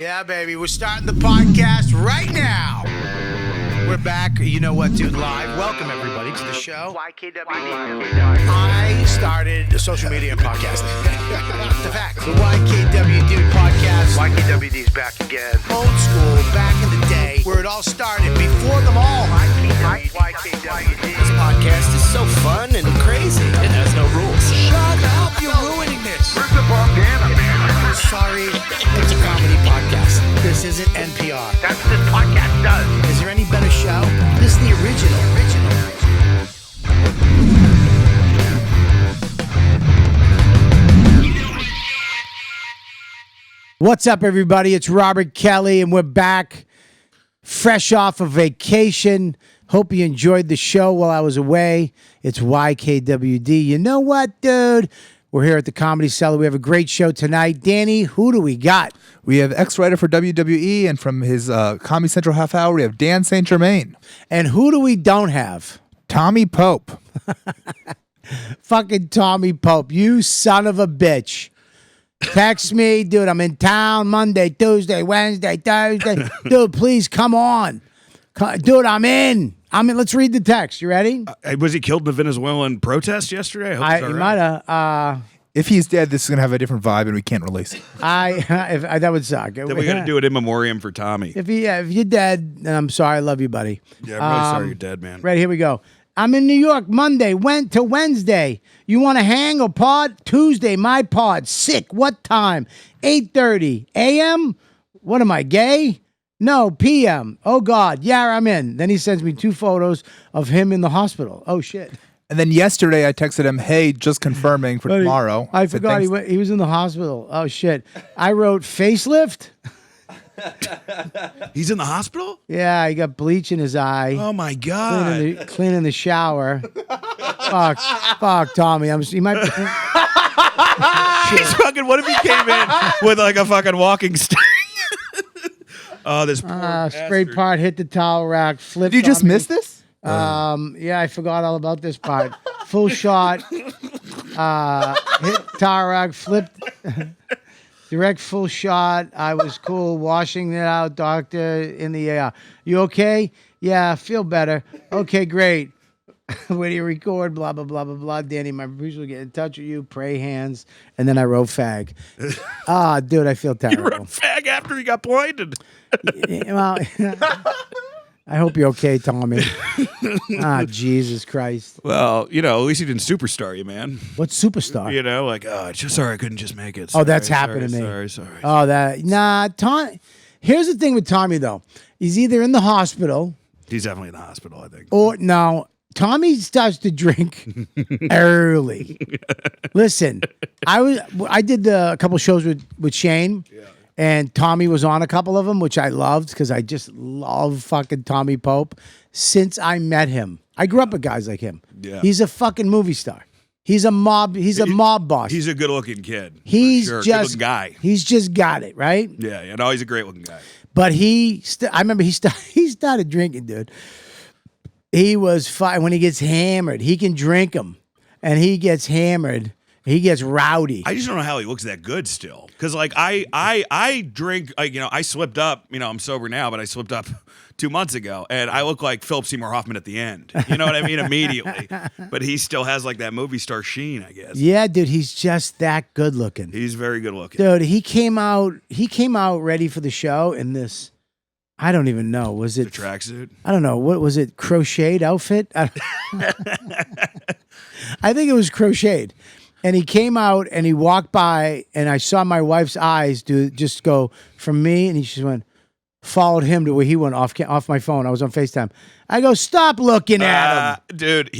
Yeah, baby, we're starting the podcast right now. We're back. You know what, dude? Live. Welcome, everybody, to the show. YKWD. I started social media and podcasting. The fact. The YKWD podcast. YKWD's back again. Old school, back in the day, where it all started, before them all. YKWD. This podcast is so fun and crazy. It has no rules. Shut up. You're ruining this. Where's the bandana, man? Sorry, it's a comedy podcast. This isn't NPR. That's what this podcast does. Is there any better show? This is the original. What's up, everybody? It's Robert Kelly, and we're back fresh off of vacation. Hope you enjoyed the show while I was away. It's YKWD. You know what, dude? We're here at the Comedy Cellar. We have a great show tonight. Danny, who do we got? We have ex-writer for WWE, and from his Comedy Central half hour, we have Dan St. Germain. And who do we don't have? Tommy Pope. Fucking Tommy Pope, you son of a bitch. Text me, dude, I'm in town Monday, Tuesday, Wednesday, Thursday. Dude, please come on. Dude, I'm in. Let's read the text. You ready? Was he killed in the Venezuelan protest yesterday? I hope He might have. If he's dead, this is going to have a different vibe, and we can't release it. That would suck. Then we got to do it in memoriam for Tommy. If you're dead, then I'm sorry. I love you, buddy. Yeah, I'm really sorry you're dead, man. Right, here we go. I'm in New York Monday, went to Wednesday. You want to hang or pod? Tuesday, my pod. Sick. What time? 8:30 a.m.? What am I, gay? No, p.m. Oh, God. Yeah, I'm in. Then he sends me 2 photos of him in the hospital. Oh, shit. And then yesterday, I texted him, hey, just confirming for tomorrow. I forgot he was in the hospital. Oh, shit. I wrote facelift. He's in the hospital? Yeah, he got bleach in his eye. Oh, my God. Cleaning the shower. Fuck, Tommy. He might be... He's fucking, what if he came in with like a fucking walking stick? Oh, this poor spray part hit the towel rack, flipped. Did you just miss this? Yeah, I forgot all about this part. Full shot, hit towel rack, flipped, direct full shot. I was cool, washing it out, doctor in the air. You okay? Yeah, feel better. Okay, great. When do you record? Blah, blah, blah, blah, blah. Danny, my producer will get in touch with you. Pray hands. And then I wrote fag. Dude, I feel terrible. You wrote fag after he got blinded. Well, I hope you're okay, Tommy. Jesus Christ. Well, at least he didn't superstar you, man. What superstar? Sorry, I couldn't just make it. Sorry, that's happened to me. Sorry. Tommy. Here's the thing with Tommy, though. He's either in the hospital. He's definitely in the hospital, I think. Or, no. Tommy starts to drink early. Listen, I did a couple shows with Shane, and Tommy was on a couple of them, which I loved because I just love fucking Tommy Pope since I met him. I grew up with guys like him. Yeah. He's a fucking movie star. He's a mob boss. He's a good-looking kid. He's for sure. just good-looking guy. He's just got it, right? Yeah, no, he's a great-looking guy. But I remember he started drinking, dude. He was fine when he gets hammered. He can drink them, and he gets hammered. He gets rowdy. I just don't know how he looks that good still. Because I drink. I slipped up. I'm sober now, but I slipped up 2 months ago, and I look like Philip Seymour Hoffman at the end. You know what I mean? Immediately, but he still has like that movie star sheen, I guess. Yeah, dude, he's just that good looking. He's very good looking, dude. He came out ready for the show in this. I don't even know. Was it the tracksuit? I don't know. What was it? Crocheted outfit? I think it was crocheted. And he came out and he walked by, and I saw my wife's eyes just go from me, and he just followed him to where he went off my phone. I was on FaceTime. I go, stop looking at him, dude.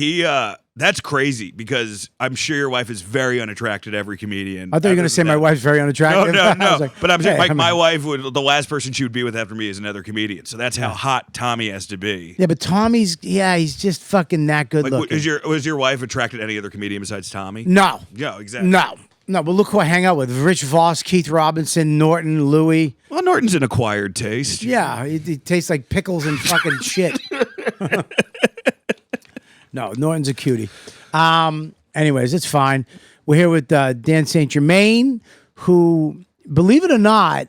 That's crazy because I'm sure your wife is very unattracted to every comedian. I thought you were going to say my wife's very unattractive. No. Like, but I'm saying my wife the last person she would be with after me is another comedian. So that's how hot Tommy has to be. Yeah, but Tommy's, he's just fucking that good looking. Was your wife attracted to any other comedian besides Tommy? No. Yeah, exactly. No, but look who I hang out with. Rich Voss, Keith Robinson, Norton, Louis. Well, Norton's an acquired taste. Yeah, he tastes like pickles and fucking shit. No, Norton's a cutie. Anyways, it's fine. We're here with Dan St. Germain, who, believe it or not,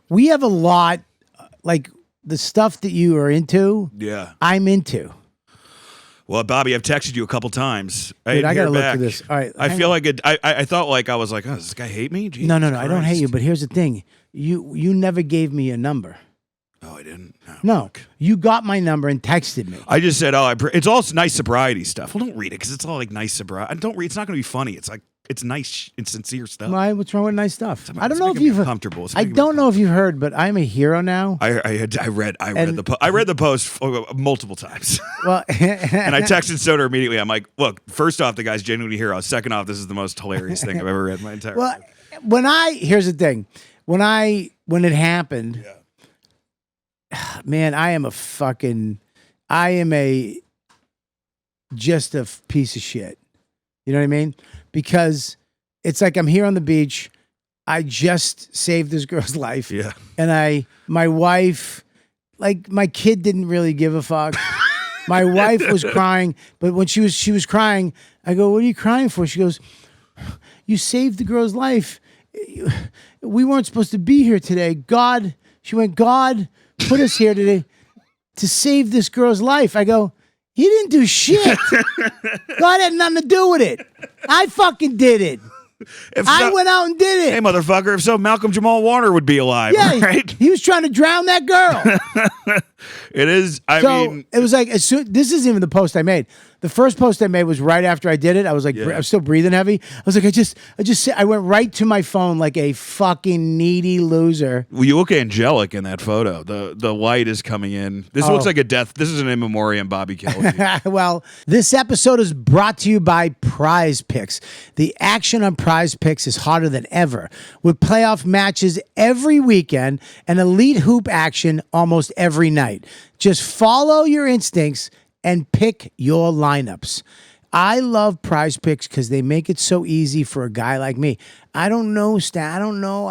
we have a lot, like the stuff that you are into, Yeah. I'm into. Well, Bobby, I've texted you a couple times. Dude, I got gotta look at this. All right, I hang feel on. like it. I thought like I was like, oh, does this guy hate me? Jesus No, I don't hate Christ. you, but here's the thing. You never gave me a number. Oh, I didn't. Oh, No, fuck. you got my number and texted me. I just said, it's all nice sobriety stuff. Well, don't read it because it's all like nice sobriety. Don't read. It's not going to be funny. It's like it's nice and sincere stuff. Why? What's wrong with nice stuff? I don't It's know if making me you've. uncomfortable. It's I making me don't know if you've heard, but I'm a hero now. I read the post multiple times. Well, And I texted Soder immediately. I'm like, look, first off, the guy's genuinely a hero. Second off, this is the most hilarious thing I've ever read in my entire well, life. here's the thing, when it happened, man, I am just a piece of shit. You know what I mean? Because it's like I'm here on the beach. I just saved this girl's life. Yeah. And my wife, like my kid didn't really give a fuck. My wife was crying, but when she was crying, I go, "What are you crying for?" She goes, "You saved the girl's life. We weren't supposed to be here today. God," she went, "God put us here today to save this girl's life." I go, "He didn't do shit. God had nothing to do with it. I fucking did it. I went out and did it." Hey, motherfucker! If so, Malcolm Jamal Warner would be alive, Yeah, right? he was trying to drown that girl. It is. I So mean, it was like, this isn't even the post I made. The first post I made was right after I did it. I was like, Yeah. I was still breathing heavy. I was like, I went right to my phone like a fucking needy loser. well, you look angelic in that photo. The light is coming in. This looks like a death. This is an in memoriam Bobby Kelly. Well, this episode is brought to you by Prize Picks. The action on Prize Picks is hotter than ever, with playoff matches every weekend and elite hoop action almost every night. Just follow your instincts and pick your lineups. I love Prize Picks because they make it so easy for a guy like me. I don't know, I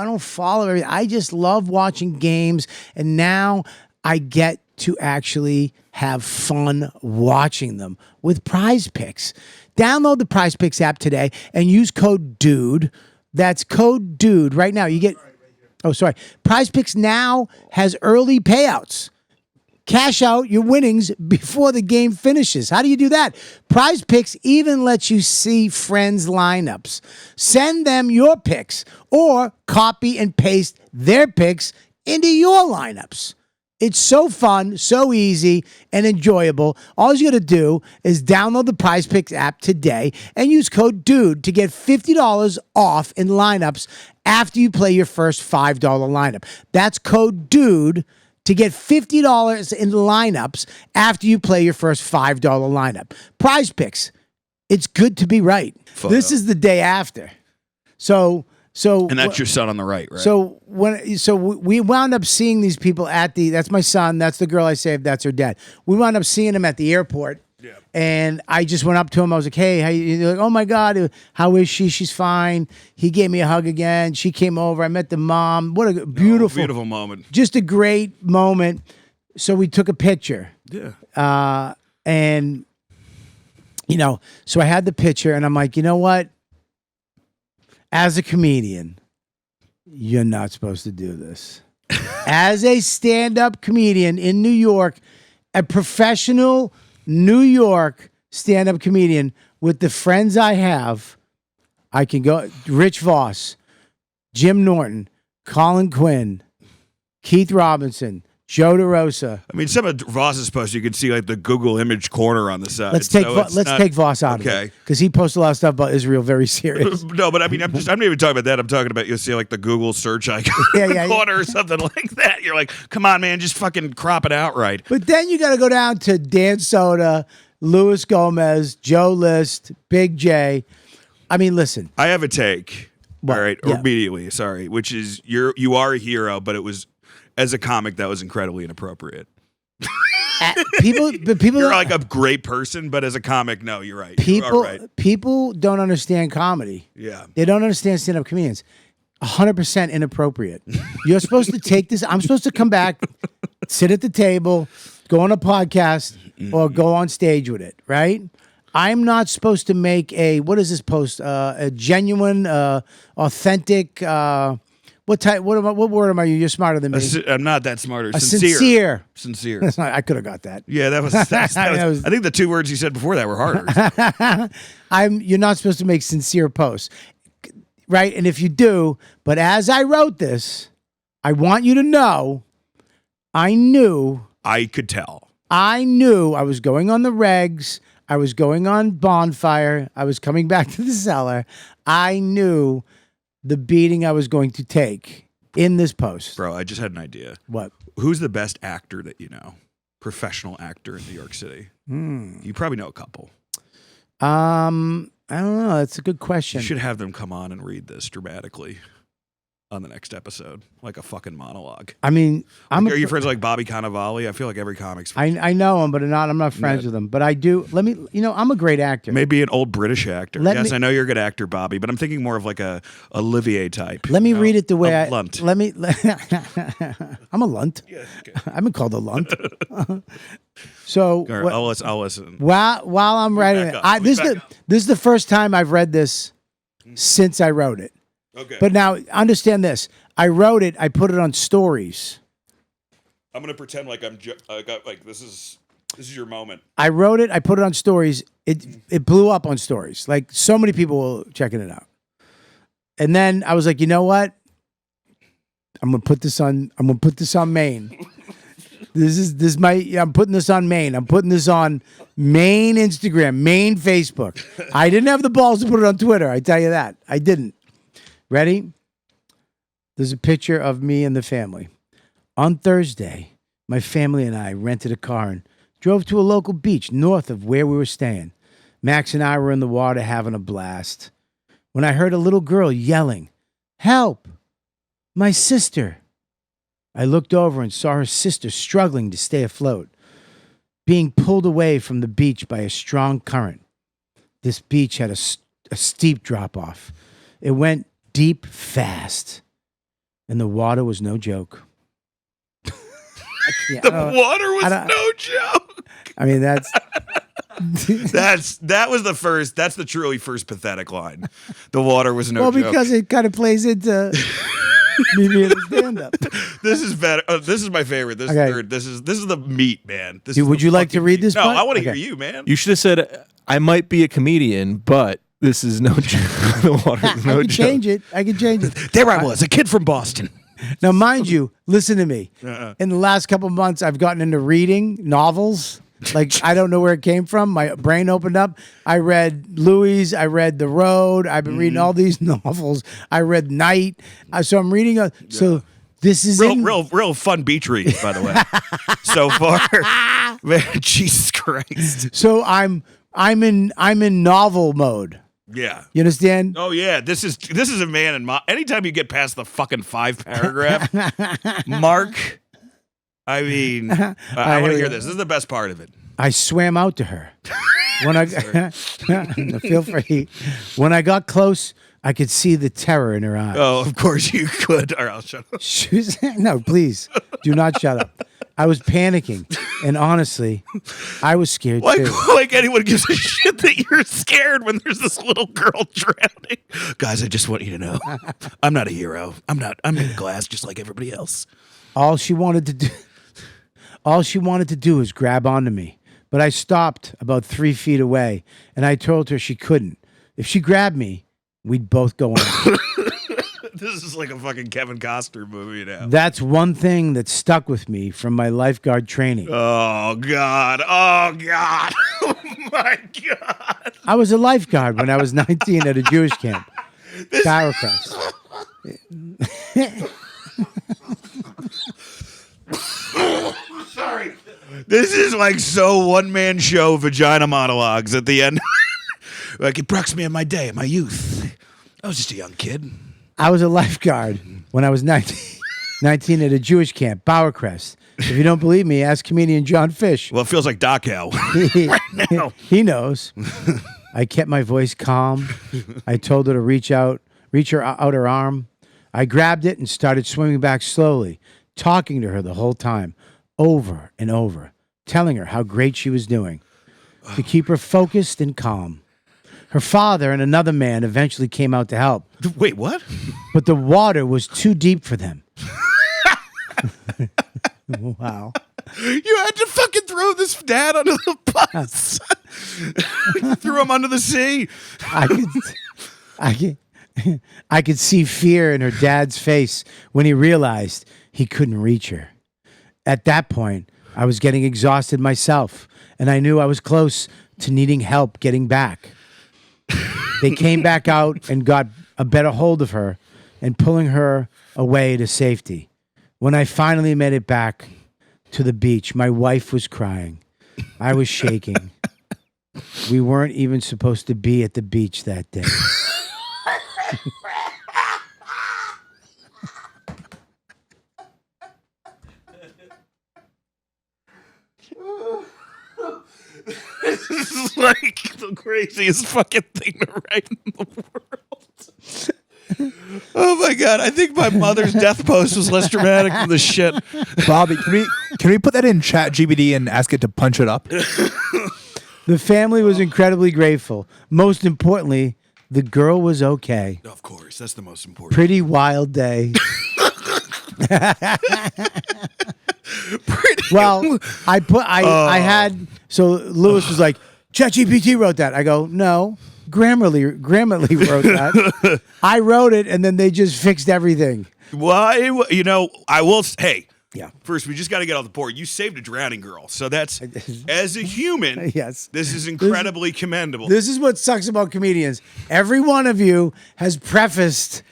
don't follow everything. I just love watching games, and now I get to actually have fun watching them with Prize Picks. Download the Prize Picks app today and use code DUDE. That's code DUDE right now. You get, Prize Picks now has early payouts. Cash out your winnings before the game finishes. How do you do that? Prize Picks even lets you see friends' lineups. Send them your picks or copy and paste their picks into your lineups. It's so fun, so easy, and enjoyable. All you got to do is download the Prize Picks app today and use code DUDE to get $50 off in lineups after you play your first $5 lineup. That's code DUDE to get $50 in lineups after you play your first $5 lineup. Prize Picks. It's good to be right. This is the day after. So And that's your son on the right, right? So we wound up seeing these people that's my son, that's the girl I saved, that's her dad. We wound up seeing him at the airport. Yeah. And I just went up to him. I was like, "Hey, how you?" They're like, "Oh my God, how is she? She's fine." He gave me a hug again. She came over. I met the mom. What a beautiful moment. just a great moment. So we took a picture. Yeah. And so I had the picture, and I'm like, you know what? As a comedian, you're not supposed to do this. As a stand-up comedian in New York, a professional New York stand-up comedian with the friends I have, I can go Rich Voss, Jim Norton, Colin Quinn, Keith Robinson, Joe DeRosa. I mean, some of Voss's posts you can see like the Google image corner on the side. Let's take Voss out of it because he posts a lot of stuff about Israel very serious. No, but I mean, I'm not even talking about that. I'm talking about you'll see like the Google search icon in the corner or something like that. You're like, come on, man, just fucking crop it out right. But then you got to go down to Dan Soda, Luis Gomez, Joe List, Big J. I mean, listen. I have a take. What? All right, Yeah. immediately. Sorry, which is you are a hero, but it was as a comic that was incredibly inappropriate. People You're like a great person, but as a comic, no, you're right. You are right. People don't understand comedy. Yeah. They don't understand stand-up comedians. 100% inappropriate. You're supposed to take this. I'm supposed to come back, sit at the table, go on a podcast, or go on stage with it, right? I'm not supposed to make what is this post? A genuine, authentic, what What type? What word am I? You're smarter than me. I'm not that smarter. A sincere. Sincere. That's not, I could have got that. Yeah, that was. I think the 2 words you said before that were harder. You're not supposed to make sincere posts, right? And if you do, but as I wrote this, I want you to know, I knew. I could tell. I knew I was going on the regs. I was going on Bonfire. I was coming back to the cellar. I knew the beating I was going to take in this post. Bro, I just had an idea. What? Who's the best actor that you know? Professional actor in New York City. You probably know a couple. I don't know. That's a good question. You should have them come on and read this dramatically on the next episode, like a fucking monologue. I mean, are you friends like Bobby Cannavale? I feel like every comic's friend. I know him, but I'm not friends with him. But I do. I'm a great actor. Maybe an old British actor. I know you're a good actor, Bobby, but I'm thinking more of like a Olivier type. Let me read it the way lunt. Let me. I'm a lunt. Yeah, okay. I've been called a lunt. So I'll listen. While I'm writing it, this is the first time I've read this since I wrote it. Okay. But now understand this. I wrote it. I put it on stories. I'm gonna pretend like this is your moment. I wrote it. I put it on stories. It blew up on stories. Like so many people were checking it out. And then I was like, you know what? I'm gonna put this on main. I'm putting this on main. I'm putting this on main Instagram, main Facebook. I didn't have the balls to put it on Twitter. I tell you that. I didn't. Ready? There's a picture of me and the family. On Thursday, my family and I rented a car and drove to a local beach north of where we were staying. Max and I were in the water having a blast when I heard a little girl yelling, "Help! My sister!" I looked over and saw her sister struggling to stay afloat, being pulled away from the beach by a strong current. This beach had a steep drop-off. It went deep fast, and the water was no joke. The water was no joke. I mean, that's the truly first pathetic line. The water was no joke. Well, because it kind of plays into me being a stand-up. This is better. This is my favorite. This is third. This is the meat, man. Would you like to read this? No, part? I want to hear you, man. You should have said, "I might be a comedian, but this is no joke." The water is no joke. I can change it. There I was, a kid from Boston. Now, mind you, listen to me. In the last couple of months, I've gotten into reading novels. Like, I don't know where it came from. My brain opened up. I read Louis. I read The Road. I've been reading all these novels. I read Night. So I'm reading. So this is real fun beach read, by the way. So far, man, Jesus Christ. So I'm in novel mode. Yeah. You understand? Oh yeah, this is a man in anytime you get past the fucking 5 paragraph mark, I mean, I want to hear this. This is the best part of it. I swam out to her. When I feel free. When I got close, I could see the terror in her eyes. Oh, of course you could. Or I'll shut up. No, please do not shut up. I was panicking, and honestly, I was scared too. Like anyone gives a shit that you're scared when there's this little girl drowning. Guys, I just want you to know, I'm not a hero. I'm in glass just like everybody else. All she wanted to do is grab onto me, but I stopped about 3 feet away, and I told her she couldn't. If she grabbed me, we'd both go on. This is like a fucking Kevin Costner movie now. That's one thing that stuck with me from my lifeguard training. Oh, God. Oh, God. Oh, my God. I was a lifeguard when I was 19 at a Jewish camp. Sauerkraut. Sorry. This is like so one-man show vagina monologues at the end. Like, it brooks me in my day, in my youth. I was just a young kid. I was a lifeguard when I was 19 at a Jewish camp, Bowercrest. If you don't believe me, ask comedian John Fish. Well, it feels like Dachau right now. He knows. I kept my voice calm. I told her to reach her out her arm. I grabbed it and started swimming back slowly, talking to her the whole time, over and over, telling her how great she was doing, to keep her focused and calm. Her father and another man eventually came out to help, Wait, what? but the water was too deep for them. Wow. You had to fucking throw this dad under the bus. You threw him under the sea. I could see fear in her dad's face when he realized he couldn't reach her. At that point, I was getting exhausted myself, and I knew I was close to needing help getting back. They came back out and got a better hold of her and pulling her away to safety. When I finally made it back to the beach, my wife was crying. I was shaking. We weren't even supposed to be at the beach that day. This is like the craziest fucking thing to write in the world. Oh my god! I think my mother's death post was less dramatic than the shit. Bobby, can we put that in ChatGPT and ask it to punch it up? The family was incredibly grateful. Most importantly, the girl was okay. Of course, that's the most important. Pretty wild day. Well, I had, so Lewis was like, ChatGPT wrote that. I go, no, Grammarly wrote that. I wrote it, and then they just fixed everything. Well, I will. Hey, Yeah. First, we just got to get off the board. You saved a drowning girl, so that's as a human. Yes, this is incredibly commendable. This is what sucks about comedians. Every one of you has prefaced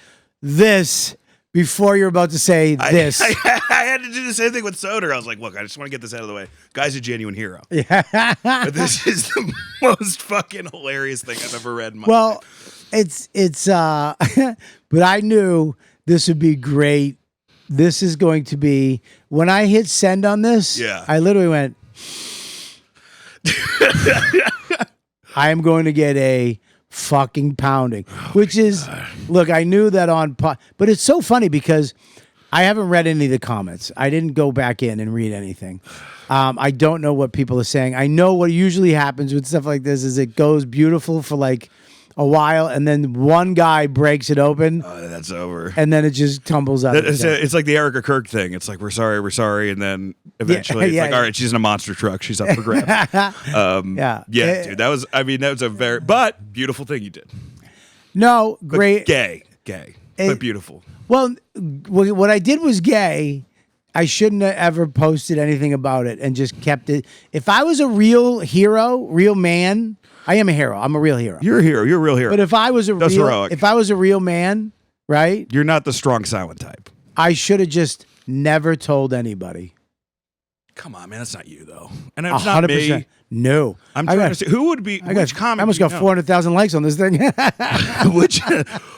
this before you're about to say this. I had to do the same thing with Soder. I was like, look, I just want to get this out of the way. Guy's a genuine hero. Yeah. But this is the most fucking hilarious thing I've ever read in my life. It's but I knew this would be great. This is going to be, when I hit send on this, yeah. I literally went, I am going to get a fucking pounding, which is, look, I knew that but it's so funny because I haven't read any of the comments. I didn't go back in and read anything. I don't know what people are saying. I know what usually happens with stuff like this is it goes beautiful for like a while, and then one guy breaks it open. That's over. And then it just tumbles out. It's like the Erica Kirk thing. It's like, we're sorry. And then eventually it's like, all right, she's in a monster truck. She's up for grabs. Dude, that was a very, but beautiful thing you did. No, great. Gay, but beautiful. Well, what I did was gay. I shouldn't have ever posted anything about it and just kept it. If I was a real hero, real man, I am a hero. I'm a real hero. You're a hero. You're a real hero. But if I was a real man, right? You're not the strong, silent type. I should have just never told anybody. Come on, man. That's not you, though. And it's not me. No. I'm trying to say, who would be, which comic? I almost got 400,000 likes on this thing.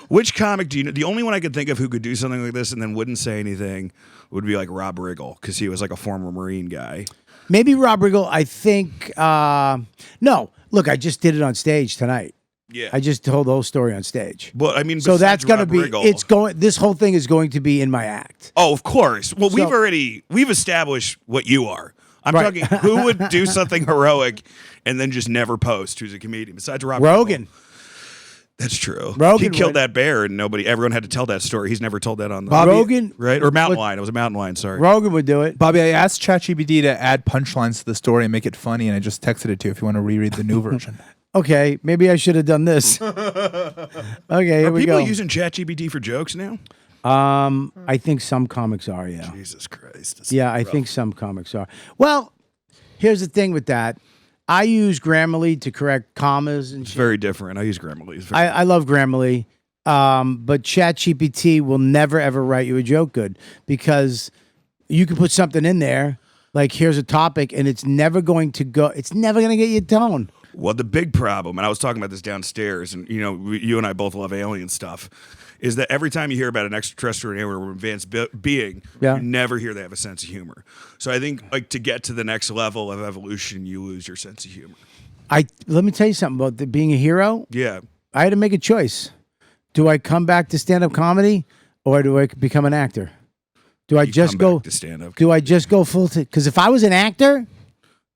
Which comic do you know? The only one I could think of who could do something like this and then wouldn't say anything would be like Rob Riggle, because he was like a former Marine guy. Maybe Rob Riggle, I think. No. Look, I just did it on stage tonight. Yeah. I just told the whole story on stage. Well, I mean, so that's going to be, Riggle, this whole thing is going to be in my act. Oh, of course. Well, we've established what you are. I'm talking, who would do something heroic and then just never post who's a comedian besides Rogan. Riggle? That's true. Rogan he killed that bear and everyone had to tell that story. He's never told that on the Rogan, right? Or Mountain Lion. It was a Mountain Lion, sorry. Rogan would do it. Bobby, I asked ChatGPT to add punchlines to the story and make it funny, and I just texted it to you if you want to reread the new version. Okay, maybe I should have done this. Okay, here we go. Are people using ChatGPT for jokes now? I think some comics are, yeah. Jesus Christ. Yeah, I think some comics are. Well, here's the thing with that. I use Grammarly to correct commas and shit. It's very different. I use Grammarly. I love Grammarly, but ChatGPT will never, ever write you a joke good because you can put something in there, like here's a topic, and it's never going to get your tone. Well, the big problem, and I was talking about this downstairs, and you and I both love alien stuff, is that every time you hear about an extraterrestrial or advanced being, you never hear they have a sense of humor. So I think, like, to get to the next level of evolution, you lose your sense of humor. Let me tell you something about being a hero. Yeah. I had to make a choice. Do I come back to stand-up comedy, or do I become an actor? Do I just go to stand-up? Do I just go full? Because if I was an actor,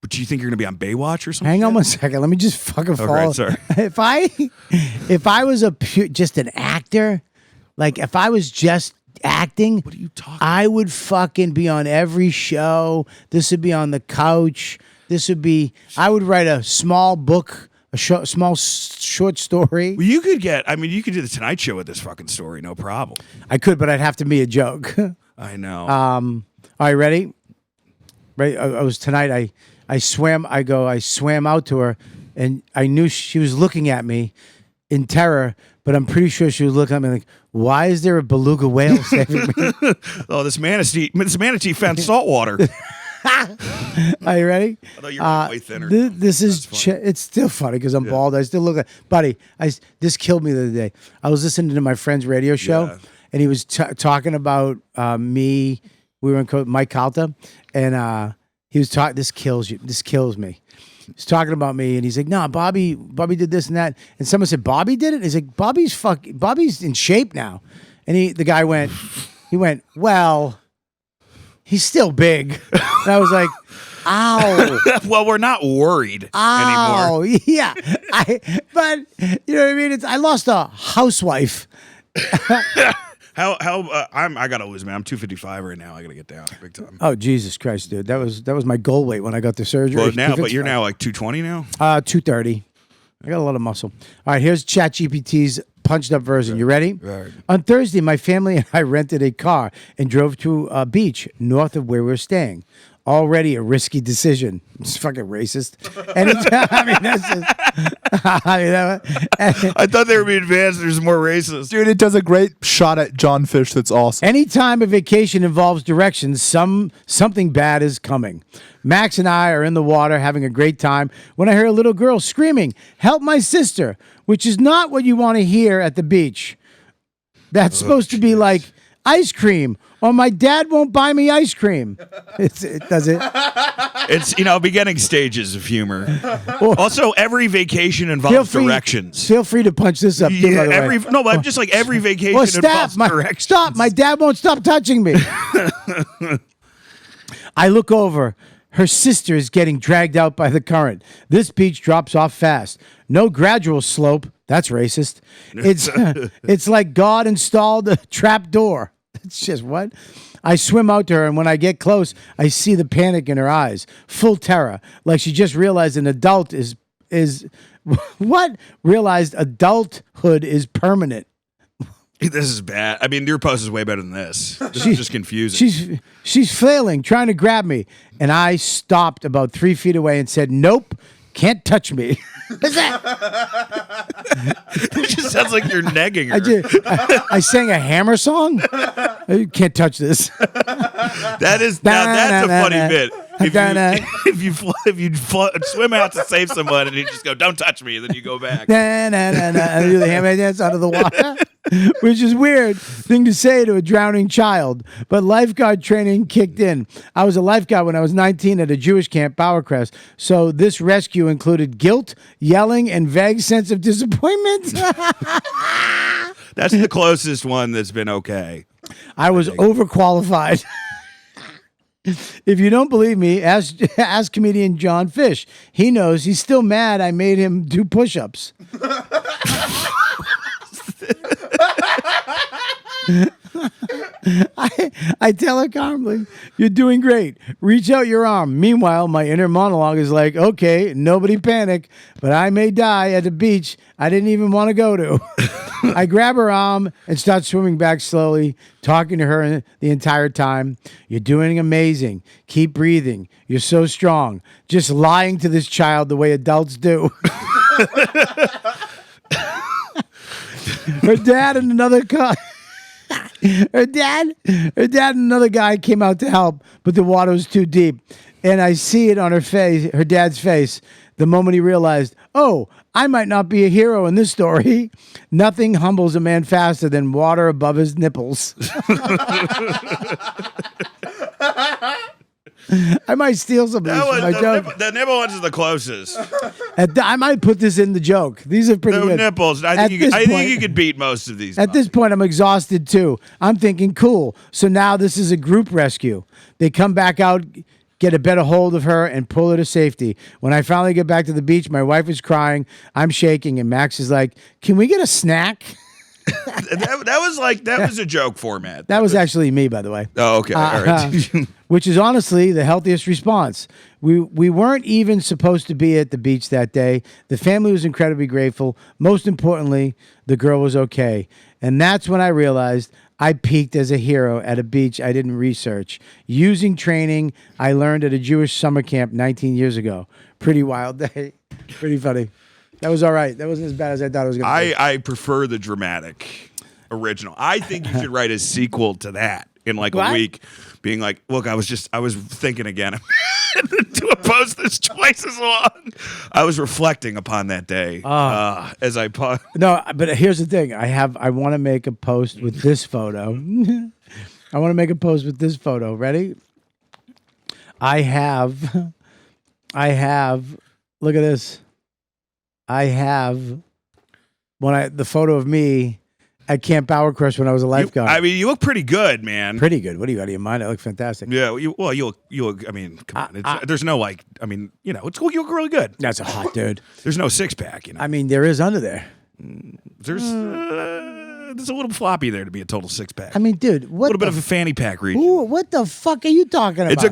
But do you think you're gonna be on Baywatch or something? Hang on 1 second. Let me just fucking follow. sorry. If I was just an actor, like if I was just acting, What are you talking? I would fucking be on every show. This would be on the couch. I would write a small book, small short story. Well, you could get. I mean, you could do the Tonight Show with this fucking story, no problem. I could, but I'd have to be a joke. I know. All right, ready? Right. I was tonight. I swam. I swam out to her, and I knew she was looking at me in terror. But I'm pretty sure she was looking at me like, "Why is there a beluga whale saving me?" Oh, this manatee found salt water. Are you ready? Although you're way thinner. This is it's still funny because I'm bald. I still look at buddy. This killed me the other day. I was listening to my friend's radio show, Yeah. and he was talking about me. We were in Mike Calta, and he was talking. This kills you. This kills me. He's talking about me, and he's like, "No, Bobby did this and that." And someone said, "Bobby did it." He's like, Bobby's in shape now." And the guy went, "Well, he's still big." And I was like, "Ow." Well, we're not worried Oh, anymore. yeah. But you know what I mean? I lost a housewife. I gotta lose, man. I'm 255 right now. I gotta get down big time. Oh, Jesus Christ, dude. That was my goal weight when I got the surgery. Well, but you're now like 220 now. 230. I got a lot of muscle. All right, here's ChatGPT's punched up version. You ready? Right. On Thursday, my family and I rented a car and drove to a beach north of where we're staying. Already a risky decision. It's fucking racist. I mean, that's just. I thought they were being advanced. There's more racist. Dude, it does a great shot at John Fish that's awesome. Anytime a vacation involves directions, something bad is coming. Max and I are in the water having a great time when I hear a little girl screaming, "Help my sister," which is not what you want to hear at the beach. That's supposed to be like ice cream, or my dad won't buy me ice cream. It does it. It's beginning stages of humor. Also, every vacation involves directions. Feel free to punch this up. Too, by the way. But I'm just like every vacation Well, involves directions. Stop! My dad won't stop touching me. I look over. Her sister is getting dragged out by the current. This beach drops off fast. No gradual slope. That's racist. It's like God installed a trap door. It's just what? I swim out to her, and when I get close, I see the panic in her eyes. Full terror. Like she just realized an adult is what? Realized adulthood is permanent. This is bad. I mean, your post is way better than this. This is just confusing. She's flailing, trying to grab me, and I stopped about 3 feet away and said, "Nope, can't touch me." What's that? It just sounds like you're negging her. I sang a Hammer song. You can't touch this. That's a funny bit. If you swim out to save someone and you just go, "Don't touch me," and then you go back. I do the hammer dance out of the water, which is weird thing to say to a drowning child. But lifeguard training kicked in. I was a lifeguard when I was 19 at a Jewish camp, Bowercrest. So this rescue included guilt, yelling, and vague sense of disappointment. That's the closest one that's been okay. I was overqualified. If you don't believe me, ask comedian John Fish. He knows. He's still mad I made him do push-ups. I tell her calmly, "You're doing great. Reach out your arm." Meanwhile, my inner monologue is like, "Okay, nobody panic, but I may die at the beach I didn't even want to go to." I grab her arm and start swimming back slowly, talking to her the entire time. "You're doing amazing. Keep breathing. You're so strong." Just lying to this child the way adults do. Her dad and another Her dad and another guy came out to help, but the water was too deep. And I see it on her dad's face, the moment he realized, "Oh, I might not be a hero in this story." Nothing humbles a man faster than water above his nipples. I might steal some of these from my joke. The nipple ones are the closest. I might put this in the joke. These are pretty The good. nipples. I think you could beat most of these. At this point, I'm exhausted too. I'm thinking, cool. So now this is a group rescue. They come back out, get a better hold of her, and pull her to safety. When I finally get back to the beach, my wife is crying. I'm shaking, and Max is like, "Can we get a snack?" that was a joke format. That was actually me, by the way. Oh, okay. All right. Which is honestly the healthiest response. We weren't even supposed to be at the beach that day. The family was incredibly grateful. Most importantly, the girl was okay. And that's when I realized I peaked as a hero at a beach I didn't research. Using training I learned at a Jewish summer camp 19 years ago. Pretty wild day. Pretty funny. That was all right. That wasn't as bad as I thought it was going to be. I prefer the dramatic original. I think you should write a sequel to that in like a week, being like, look, I was thinking again to oppose this twice as long. I was reflecting upon that day as I No, but here's the thing. I want to make a post with this photo. I want to make a post with this photo. Ready? I have, look at this. I have the photo of me at Camp Bowercrest when I was a lifeguard. You look pretty good, man. Pretty good. What do you out of your mind? I look fantastic. Yeah. You look. I mean, come on. There's no like. I mean, it's cool. You look really good. That's a hot dude. There's no six pack. I mean, there is under there. There's a little floppy there to be a total six pack. I mean, dude, a little bit of a fanny pack region. What the fuck are you talking about? It's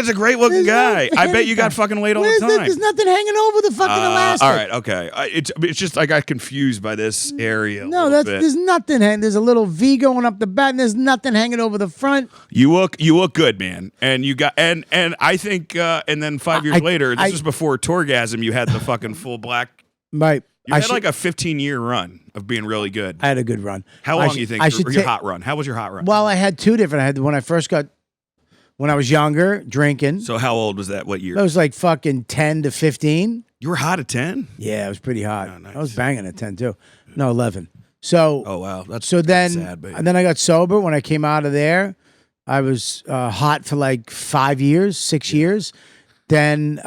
a great looking guy. I bet you got fucking laid all the time. There's nothing hanging over the fucking elastic. All right, okay. It's just I got confused by this area. No, there's nothing hanging. There's a little V going up the back, and there's nothing hanging over the front. You look good, man. And you got and I think and then 5 years later, this was before Torgasm. You had the fucking full black. Right. You had like a 15-year run of being really good. I had a good run. How long do you think your hot run? How was your hot run? Well, I had two different. I had when I was younger, drinking. So how old was that? What year? I was like fucking 10 to 15. You were hot at 10? Yeah, it was pretty hot. Oh, nice. I was banging at 10 too. No, 11. So. Oh wow, that's sad, baby. And then I got sober. When I came out of there, I was hot for like 5 years, 6 years. Then.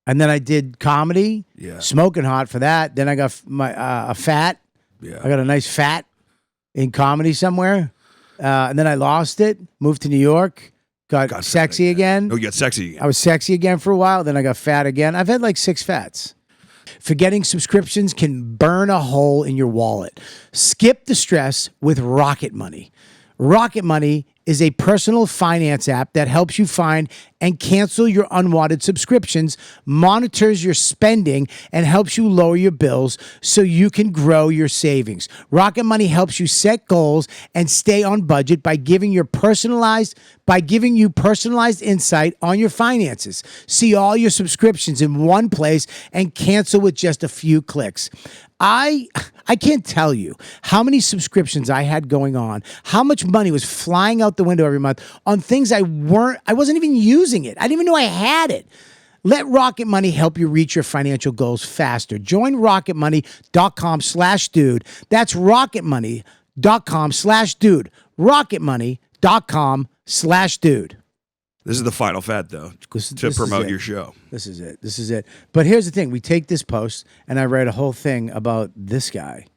And then I did comedy, smoking hot for that. Then I got a fat. Yeah. I got a nice fat in comedy somewhere. And then I lost it, moved to New York, got sexy again. Oh, you got sexy again. I was sexy again for a while. Then I got fat again. I've had like 6 fats. Forgetting subscriptions can burn a hole in your wallet. Skip the stress with Rocket Money. Rocket Money is a personal finance app that helps you find and cancel your unwanted subscriptions, monitors your spending, and helps you lower your bills so you can grow your savings. Rocket Money helps you set goals and stay on budget by giving you personalized insight on your finances. See all your subscriptions in one place and cancel with just a few clicks. I can't tell you how many subscriptions I had going on, how much money was flying out the window every month on things I wasn't even using it. I didn't even know I had it. Let Rocket Money help you reach your financial goals faster. Join rocketmoney.com/dude. That's rocketmoney.com/dude. rocketmoney.com/dude. This is the final fat, though, to promote your show. This is it. But here's the thing. We take this post, and I write a whole thing about this guy.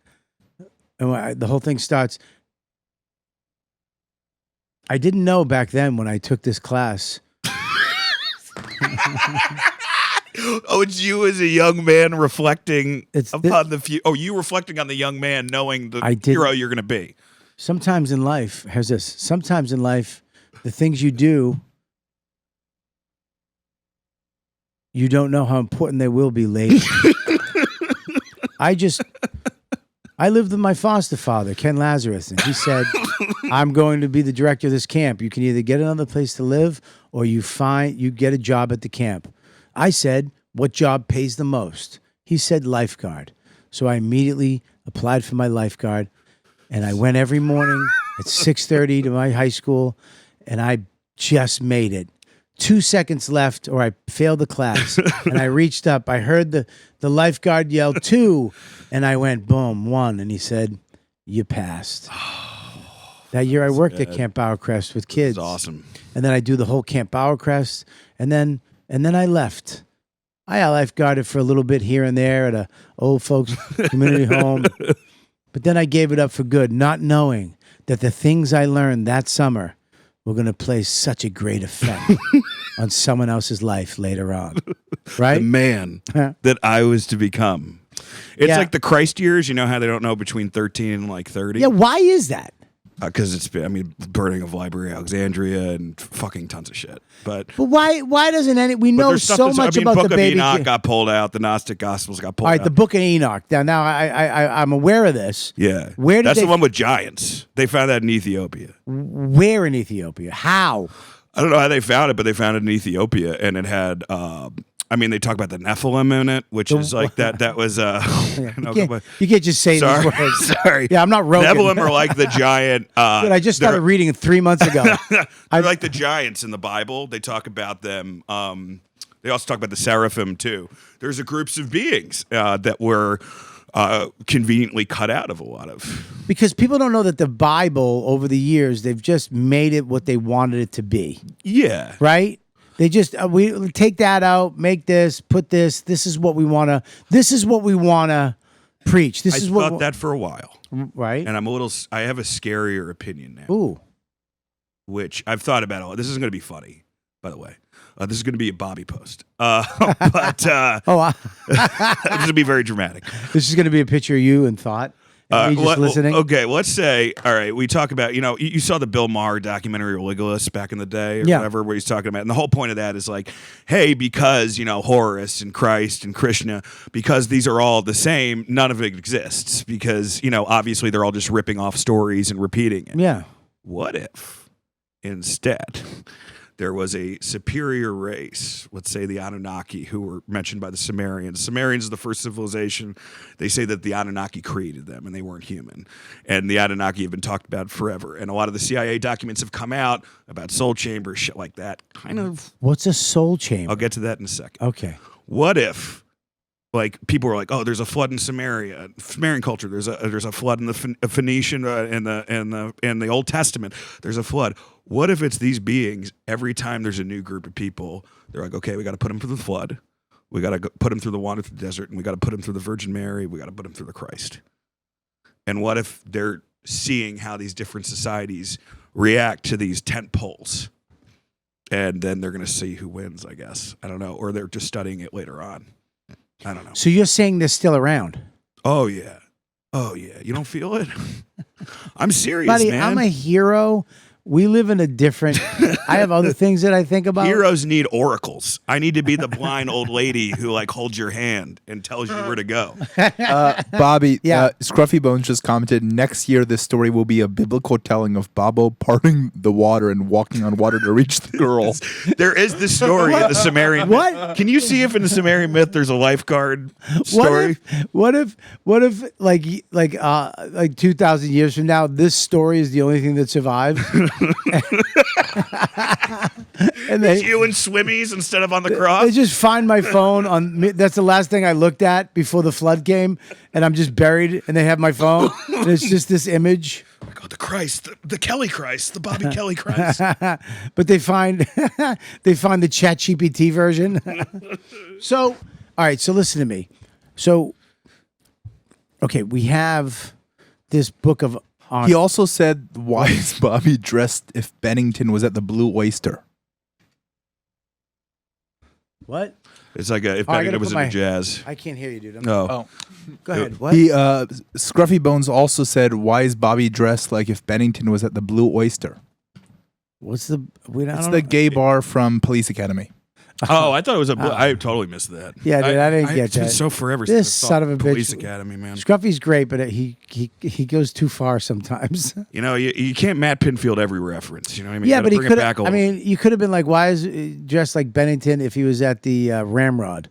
And the whole thing starts, I didn't know back then when I took this class. Oh, it's you as a young man reflecting upon the future. Oh, you reflecting on the young man knowing the hero you're going to be. Sometimes in life, here's this. Sometimes in life, the things you do, you don't know how important they will be later. I lived with my foster father, Ken Lazarus, and he said, I'm going to be the director of this camp. You can either get another place to live or you get a job at the camp. I said, what job pays the most? He said lifeguard. So I immediately applied for my lifeguard, and I went every morning at 6:30 to my high school, and I just made it. 2 seconds left, or I failed the class. And I reached up. I heard the lifeguard yell 2, and I went, boom, 1. And he said, you passed. That year I worked at Camp Bowercrest with kids. That's awesome. And then I do the whole Camp Bowercrest, and then I left. I lifeguarded for a little bit here and there at a old folks community home. But then I gave it up for good, not knowing that the things I learned that summer we're going to play such a great effect on someone else's life later on. Right? The man that I was to become. It's Yeah. like the Christ years. You know how they don't know between 13 and like 30? Yeah, why is that? Because it's been, I mean, burning of Library Alexandria and fucking tons of shit. But Why doesn't we know there's stuff so that's- much I mean, about Book the of baby? Enoch got pulled out. The Gnostic Gospels got pulled All right, out. the Book of Enoch. Now I'm aware of this. Yeah. Where did That's they the one with giants. They found that in Ethiopia. Where in Ethiopia? How? I don't know how they found it, but they found it in Ethiopia, and it had. I mean, they talk about the Nephilim in it, which is like that. That was. You can't just say Sorry, these words. sorry. Yeah, I'm not Rogan. Nephilim are like the giant. Dude, I just started reading it 3 months ago. They're like the giants in the Bible. They talk about them. They also talk about the seraphim too. There's a groups of beings that were conveniently cut out of a lot of. Because people don't know that the Bible, over the years, they've just made it what they wanted it to be. Yeah. Right? They just we take that out, make this, put this. This is what we want to. This is what we want to preach. This I is what thought that for a while, right. and I'm a little. I have a scarier opinion now, Ooh, which I've thought about. This isn't going to be funny, by the way. This is going to be a Bobby post, but oh, this is going to be very dramatic. this is going to be a picture of you and thought. And me just listening. Okay, let's say, all right, we talk about, you saw the Bill Maher documentary Religulous back in the day or Yeah. whatever, where he's talking about, and the whole point of that is like, hey, because, Horus and Christ and Krishna, because these are all the same, none of it exists because, obviously they're all just ripping off stories and repeating it. Yeah. What if instead there was a superior race, let's say the Anunnaki, who were mentioned by the Sumerians. Sumerians is the first civilization. They say that the Anunnaki created them and they weren't human. And the Anunnaki have been talked about forever. And a lot of the CIA documents have come out about soul chambers, shit like that. Kind of. What's a soul chamber? I'll get to that in a second. Okay. What if, like, people were like, oh, there's a flood in Sumerian culture. There's a flood in the Phoenician in the Old Testament. There's a flood. What if it's these beings? Every time there's a new group of people, they're like, okay, we got to put them through the flood. We got to put them through the water through the desert, and we got to put them through the Virgin Mary. We got to put them through the Christ. And what if they're seeing how these different societies react to these tent poles? And then they're going to see who wins, I guess. I don't know. Or they're just studying it later on. I don't know. So you're saying they're still around? Oh, yeah. Oh, yeah. You don't feel it? I'm serious, Buddy, man. I'm a hero. We live in a different. I have other things that I think about. Heroes need oracles. I need to be the blind old lady who like holds your hand and tells you where to go. Bobby, Yeah. Scruffy Bones just commented, next year this story will be a biblical telling of Babo parting the water and walking on water to reach the girl. There is this story in the Sumerian What? myth. Can you see if in the Sumerian myth there's a lifeguard story? What if like 2,000 years from now, this story is the only thing that survives? And It's you in swimmies instead of on the they cross? just find my phone on me. That's the last thing I looked at before the flood came, and I'm just buried. And they have my phone, and it's just this image. Oh, the Christ, the Kelly Christ, the Bobby Kelly Christ. But they find the ChatGPT version. So, all right. So listen to me. So, okay, we have this book of. He also said, why is Bobby dressed if Bennington was at the Blue Oyster? What? It's like if Oh, I gotta Bennington was put into my- jazz. I can't hear you, dude. Oh. Go ahead. What? He Scruffy Bones also said, why is Bobby dressed like if Bennington was at the Blue Oyster? What's the? It's the gay bar from Police Academy. Oh, I thought it was I totally missed that. Yeah, dude, I didn't get it's been that. so forever This since I son of a thought bitch. Police Academy, man. Scruffy's great, but he goes too far sometimes. You can't Matt Pinfield every reference. You know what I mean? Yeah, You but gotta he bring it could. back a I little. mean, you could have been like, why is dressed like Bennington if he was at the Ramrod?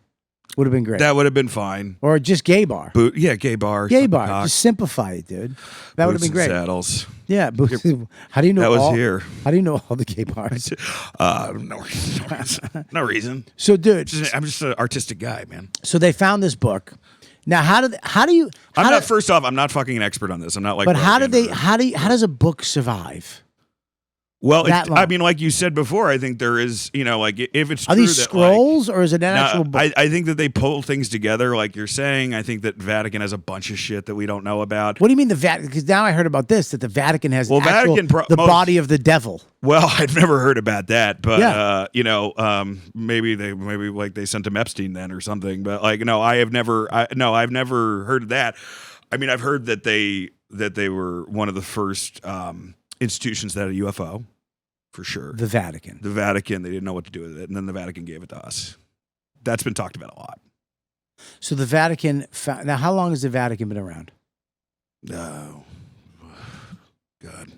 Would have been great. That would have been fine. Or just gay bar. Gay bar. Gay suck bar. cock, Just simplify it, dude. That would have boots been great. and Saddles. Yeah. But how do you know That was all, here. How do you know all the gay bars? No reason. No reason. So, dude. I'm just an artistic guy, man. So they found this book. Now, First off, I'm not fucking an expert on this. I'm not like. But how Rogan did they? or- How does a book survive? Well, That long. I mean, like you said before, I think there is, like if it's Are true these that, scrolls or is it an actual no, book? I think that they pull things together, like you're saying. I think that Vatican has a bunch of shit that we don't know about. What do you mean the Vatican? Because now I heard about this, that the Vatican has Well, the body of the devil. Well, I've never heard about that, but Yeah. maybe they sent him Epstein then or something. But no, I've never heard of that. I mean, I've heard that they were one of the first institutions that had a UFO, for sure. The Vatican. The Vatican, they didn't know what to do with it, and then the Vatican gave it to us. That's been talked about a lot. So the Vatican now, how long has the Vatican been around? Oh, God.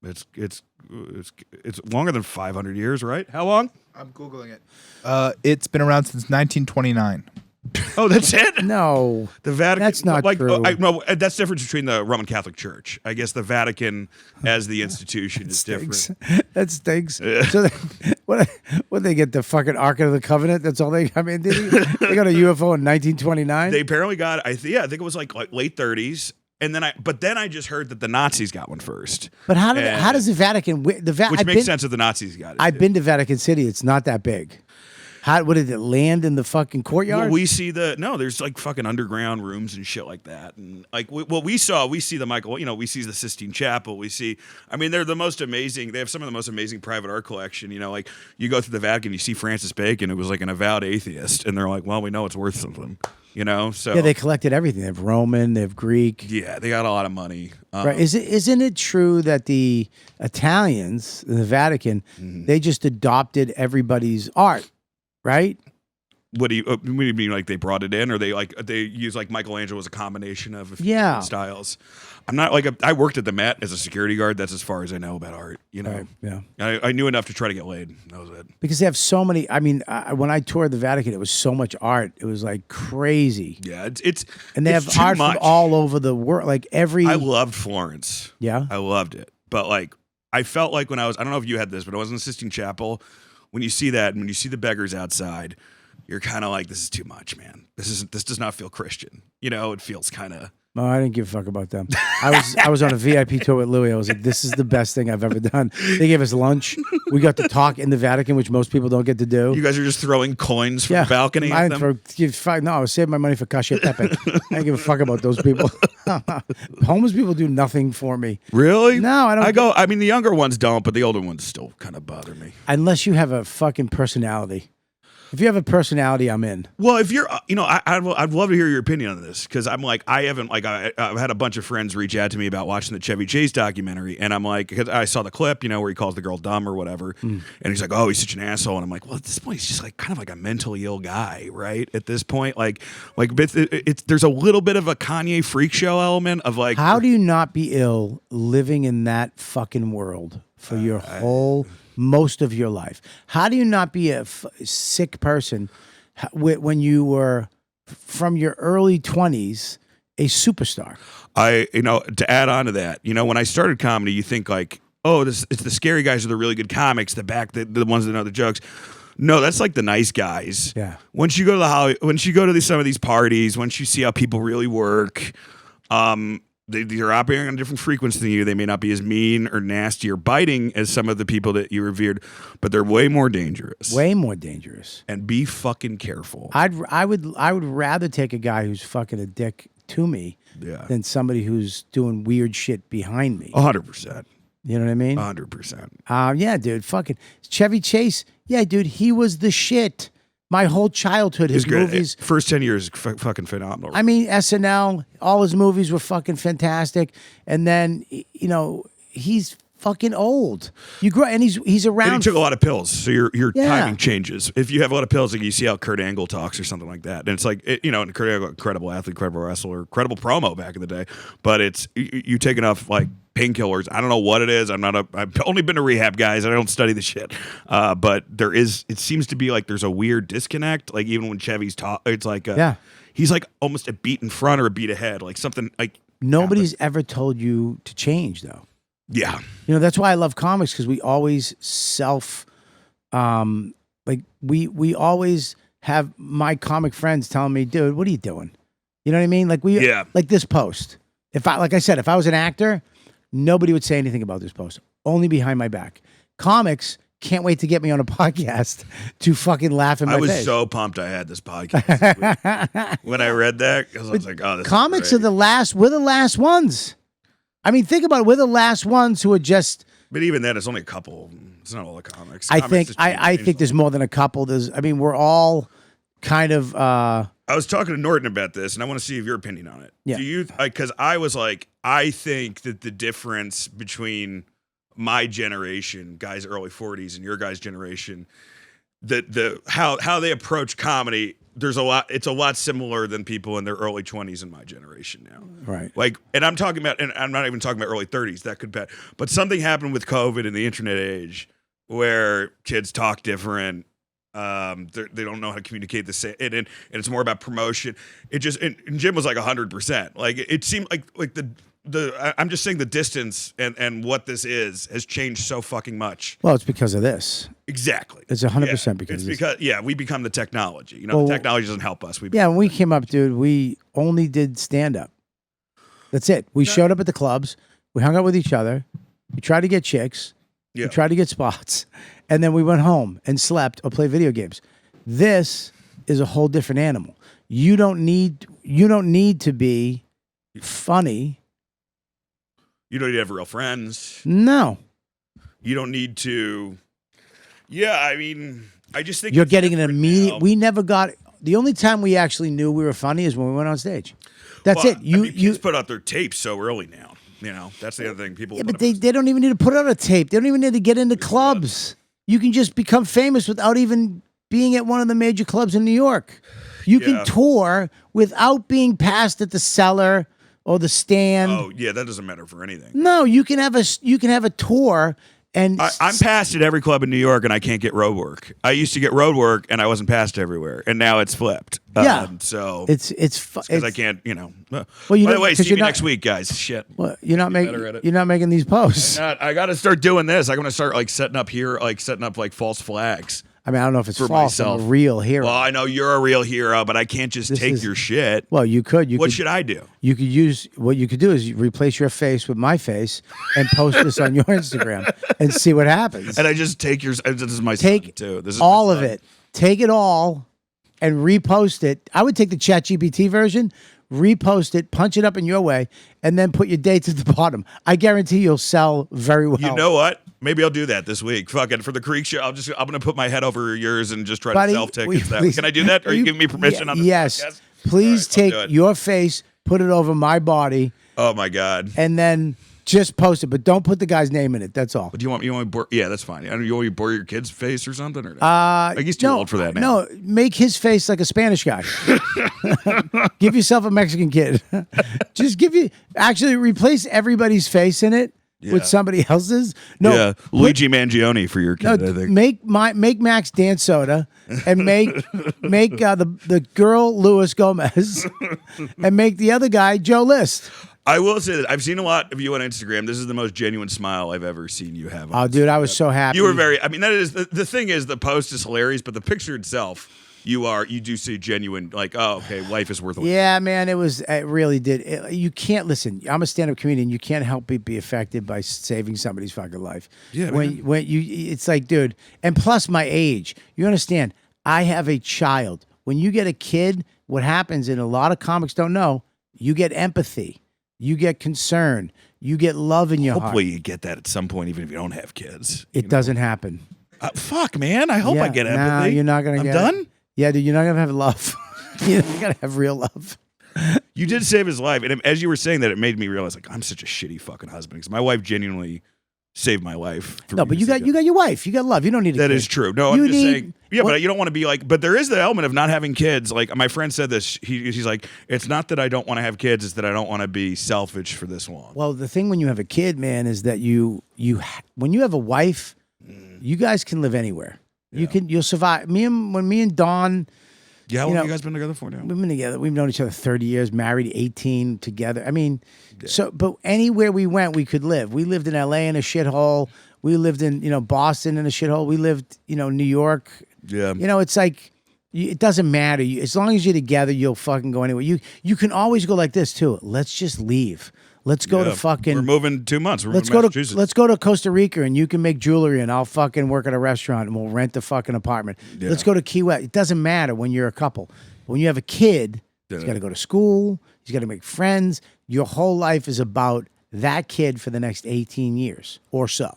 It's longer than 500 years, right? How long? I'm Googling it. It's been around since 1929. Oh, that's it? No. The Vatican. That's not true. No, that's the difference between the Roman Catholic Church. I guess the Vatican as the institution is different. That stinks. So what they get, the fucking Ark of the Covenant? That's all they. I mean, they got a UFO in 1929. They apparently got. I think it was like late 30s. And then I just heard that the Nazis got one first. But how does the Vatican? Which makes sense if the Nazis got it. I've been to Vatican City. It's not that big. What did it land in the fucking courtyard? Well, we see there's like fucking underground rooms and shit like that. And like what we see the Michael, we see the Sistine Chapel. They're the most amazing. They have some of the most amazing private art collection. Like you go through the Vatican, you see Francis Bacon, who was like an avowed atheist. And they're like, well, we know it's worth something, so. Yeah, they collected everything. They have Roman, they have Greek. Yeah, they got a lot of money. Right. Isn't it true that the Italians, the Vatican, they just adopted everybody's art? Right? What do you mean? Like they brought it in, or they use like Michelangelo as a combination of different styles? I'm not I worked at the Met as a security guard. That's as far as I know about art. Right, yeah. I knew enough to try to get laid. That was it. Because they have so many. I mean, when I toured the Vatican, it was so much art. It was like crazy. Yeah, and they have art from all over the world. Like I loved Florence. Yeah, I loved it. But I felt like when I don't know if you had this, but I was in the Sistine Chapel. When you see that, and when you see the beggars outside, you're kind of like, this is too much, man. This does not feel Christian. It feels kind of. No, I didn't give a fuck about them. I was on a VIP tour with Louis. I was like, this is the best thing I've ever done. They gave us lunch. We got to talk in the Vatican, which most people don't get to do. You guys are just throwing coins from the balcony at them? No, I was saving my money for Cacio Pepe. I didn't give a fuck about those people. Homeless people do nothing for me. Really? No, I don't. The younger ones don't, but the older ones still kind of bother me. Unless you have a fucking personality. If you have a personality, I'm in. Well, if you're, I'd love to hear your opinion on this, because I'm like, I've had a bunch of friends reach out to me about watching the Chevy Chase documentary, and I'm like, because I saw the clip, where he calls the girl dumb or whatever, and he's like, oh, he's such an asshole, and I'm like, well, at this point, he's just like kind of like a mentally ill guy, right? At this point, there's a little bit of a Kanye freak show element of like, how do you not be ill living in that fucking world for your whole most of your life? How do you not be a sick person when you were from your early 20s a superstar? To add on to that, when I started comedy, you think like, oh, it's the scary guys are the really good comics, the ones that know the jokes. No, that's like the nice guys. Yeah. Once you go to some of these parties, once you see how people really work, they're operating on a different frequency than you. They may not be as mean or nasty or biting as some of the people that you revered, but they're way more dangerous. Way more dangerous. And be fucking careful. I would rather take a guy who's fucking a dick to me than somebody who's doing weird shit behind me. 100%. You know what I mean? 100%. Yeah, dude. Fucking Chevy Chase. Yeah, dude. He was the shit. My whole childhood, his movies. First 10 years, fucking phenomenal. I mean, SNL, all his movies were fucking fantastic. And then, he's fucking old. You grow, and he's around. And he took a lot of pills, so your timing changes. If you have a lot of pills, like you see how Kurt Angle talks or something like that, and it's like, and Kurt Angle, incredible athlete, incredible wrestler, incredible promo back in the day. But it's you take enough like painkillers. I don't know what it is. I've only been to rehab, guys. I don't study the shit. But it seems to be like there's a weird disconnect. Like even when Chevy's talk, it's like he's like almost a beat in front or a beat ahead. Like something like nobody's ever told you to change though. Yeah. That's why I love comics, because we always we always have my comic friends telling me, dude, what are you doing? You know what I mean? Like like this post. If I was an actor, nobody would say anything about this post. Only behind my back. Comics can't wait to get me on a podcast to fucking laugh in my I was face. so pumped I had this podcast. When I read that, 'cause I was like, oh, this Comics is are great. the last. We're the last ones. I mean, think about it. We're the last ones who are just. But even then, it's only a couple. It's not all the comics. I Comics think. just I changed think a there's more than a couple. We're all kind of. I was talking to Norton about this, and I want to see your opinion on it. Yeah. Do you? Because I was like, I think that the difference between my generation, guys early 40s, and your guys' generation, how they approach comedy, there's a lot. It's a lot similar than people in their early 20s in my generation now. Right. Like, and I'm talking about, and I'm not even talking about early 30s. That could be, but something happened with COVID and the internet age where kids talk different. They don't know how to communicate the same, and it's more about promotion. It just and Jim was like 100%. Like it seemed like I'm just saying the distance and what this is has changed so fucking much. Well, it's because of this. Exactly. It's 100% because it's of this. because we become the technology. You know, Well, the technology doesn't help us. Yeah, when we came up, dude, we only did stand up. That's it. We showed up at the clubs. We hung out with each other. We tried to get chicks. Yeah. We tried to get spots. And then we went home and slept or played video games. This is a whole different animal. You don't need to be funny. You don't need to have real friends. No. You don't need to. Yeah, I mean, I just think You're it's getting an different immediate. now. We never got. The only time we actually knew we were funny is when we went on stage. That's Well, it. I You mean, kids put out their tapes so early now. You know, that's the other thing. People. Yeah, put but they up- don't even need to put out a tape. They don't even need to get into clubs. You can just become famous without even being at one of the major clubs in New York. You Yeah. can tour without being passed at the cellar or the stand. Oh yeah, that doesn't matter for anything. No, you can have a tour and I'm passed at every club in New York, and I can't get road work. I used to get road work, and I wasn't passed everywhere, and now it's flipped. Yeah. So it's because I can't, you know. Well, By you the know, way, 'cause see you're me not- next week, guys. Shit. well, you're not making better at it. you're not making these posts. I got to start doing this. I'm going to start setting up like false flags. I mean, I don't know if it's For false. I'm myself. a real hero. Well, I know you're a real hero, but I can't just This take is- your shit. Well, you could. What should I do? You could use what you could do is you replace your face with my face and post this on your Instagram and see what happens. And I just take yours. This is my son Take too. This is all my of son. it. Take it all and repost it. I would take the ChatGPT version, repost it, punch it up in your way, and then put your dates at the bottom. I guarantee you'll sell very well. You know what? Maybe I'll do that this week. Fuck it. For the Creek show, I'm going to put my head over yours and just try Buddy, to sell tickets. please- Can I do that? Are you giving me permission on this Yes. podcast? Please All right, I'll take do it. your face, put it over my body, Oh my God. and then just post it. But don't put the guy's name in it. That's all. Do you want me bore? Yeah, that's fine. You want me to bore your kid's face or something? Or like he's too old for that now. No, make his face like a Spanish guy. Give yourself a Mexican kid. Just actually replace everybody's face in it Yeah. with somebody else's. No, yeah, Luigi Mangione for your no, kid. I think. make Max dance soda and make the girl Luis Gomez and make the other guy Joe List. I will say that I've seen a lot of you on Instagram. This is the most genuine smile I've ever seen you have. Oh, dude, I was so happy. You were very. I mean, that is the thing is the post is hilarious, but the picture itself, you do see genuine. Like, oh, okay, life is worth. Yeah, man, it really did. You can't listen. I'm a stand-up comedian. You can't help but be affected by saving somebody's fucking life. Yeah, when it's like, dude, and plus my age. You understand? I have a child. When you get a kid, what happens, and a lot of comics don't know, you get empathy, you get concern, you get love in your Hopefully, heart. you get that at some point, even if you don't have kids. It doesn't happen. Fuck, man. I hope I get empathy. Nah, you're not gonna I'm get done. it. Yeah, dude, you're not gonna have love. You're not gonna have real love. You did save his life, and as you were saying that, it made me realize like I'm such a shitty fucking husband because my wife genuinely saved my life. No, but you got your wife. You got love. You don't need a That kid. is true. No, You I'm just need- saying. Yeah, what- but you don't want to be like. But there is the element of not having kids. Like my friend said this. He's like, it's not that I don't want to have kids. It's that I don't want to be selfish for this long. Well, the thing when you have a kid, man, is that when you have a wife, you guys can live anywhere. You'll survive. When me and Dawn, Yeah, how you long know, have you guys been together for now? we've been together. We've known each other 30 years, married 18 together. I mean, but anywhere we went, we could live. We lived in LA in a shithole. We lived in, Boston in a shithole. We lived, New York. Yeah. It's like, it doesn't matter. As long as you're together, you'll fucking go anywhere. You can always go like this too. Let's just leave. Let's go to Yeah. fucking. We're moving 2 months. We're Let's moving go Massachusetts. to let's go to Costa Rica and you can make jewelry and I'll fucking work at a restaurant and we'll rent the fucking apartment. Yeah. Let's go to Key West. It doesn't matter when you're a couple. When you have a kid, he's Yeah. got to go to school. He's got to make friends. Your whole life is about that kid for the next 18 years or so.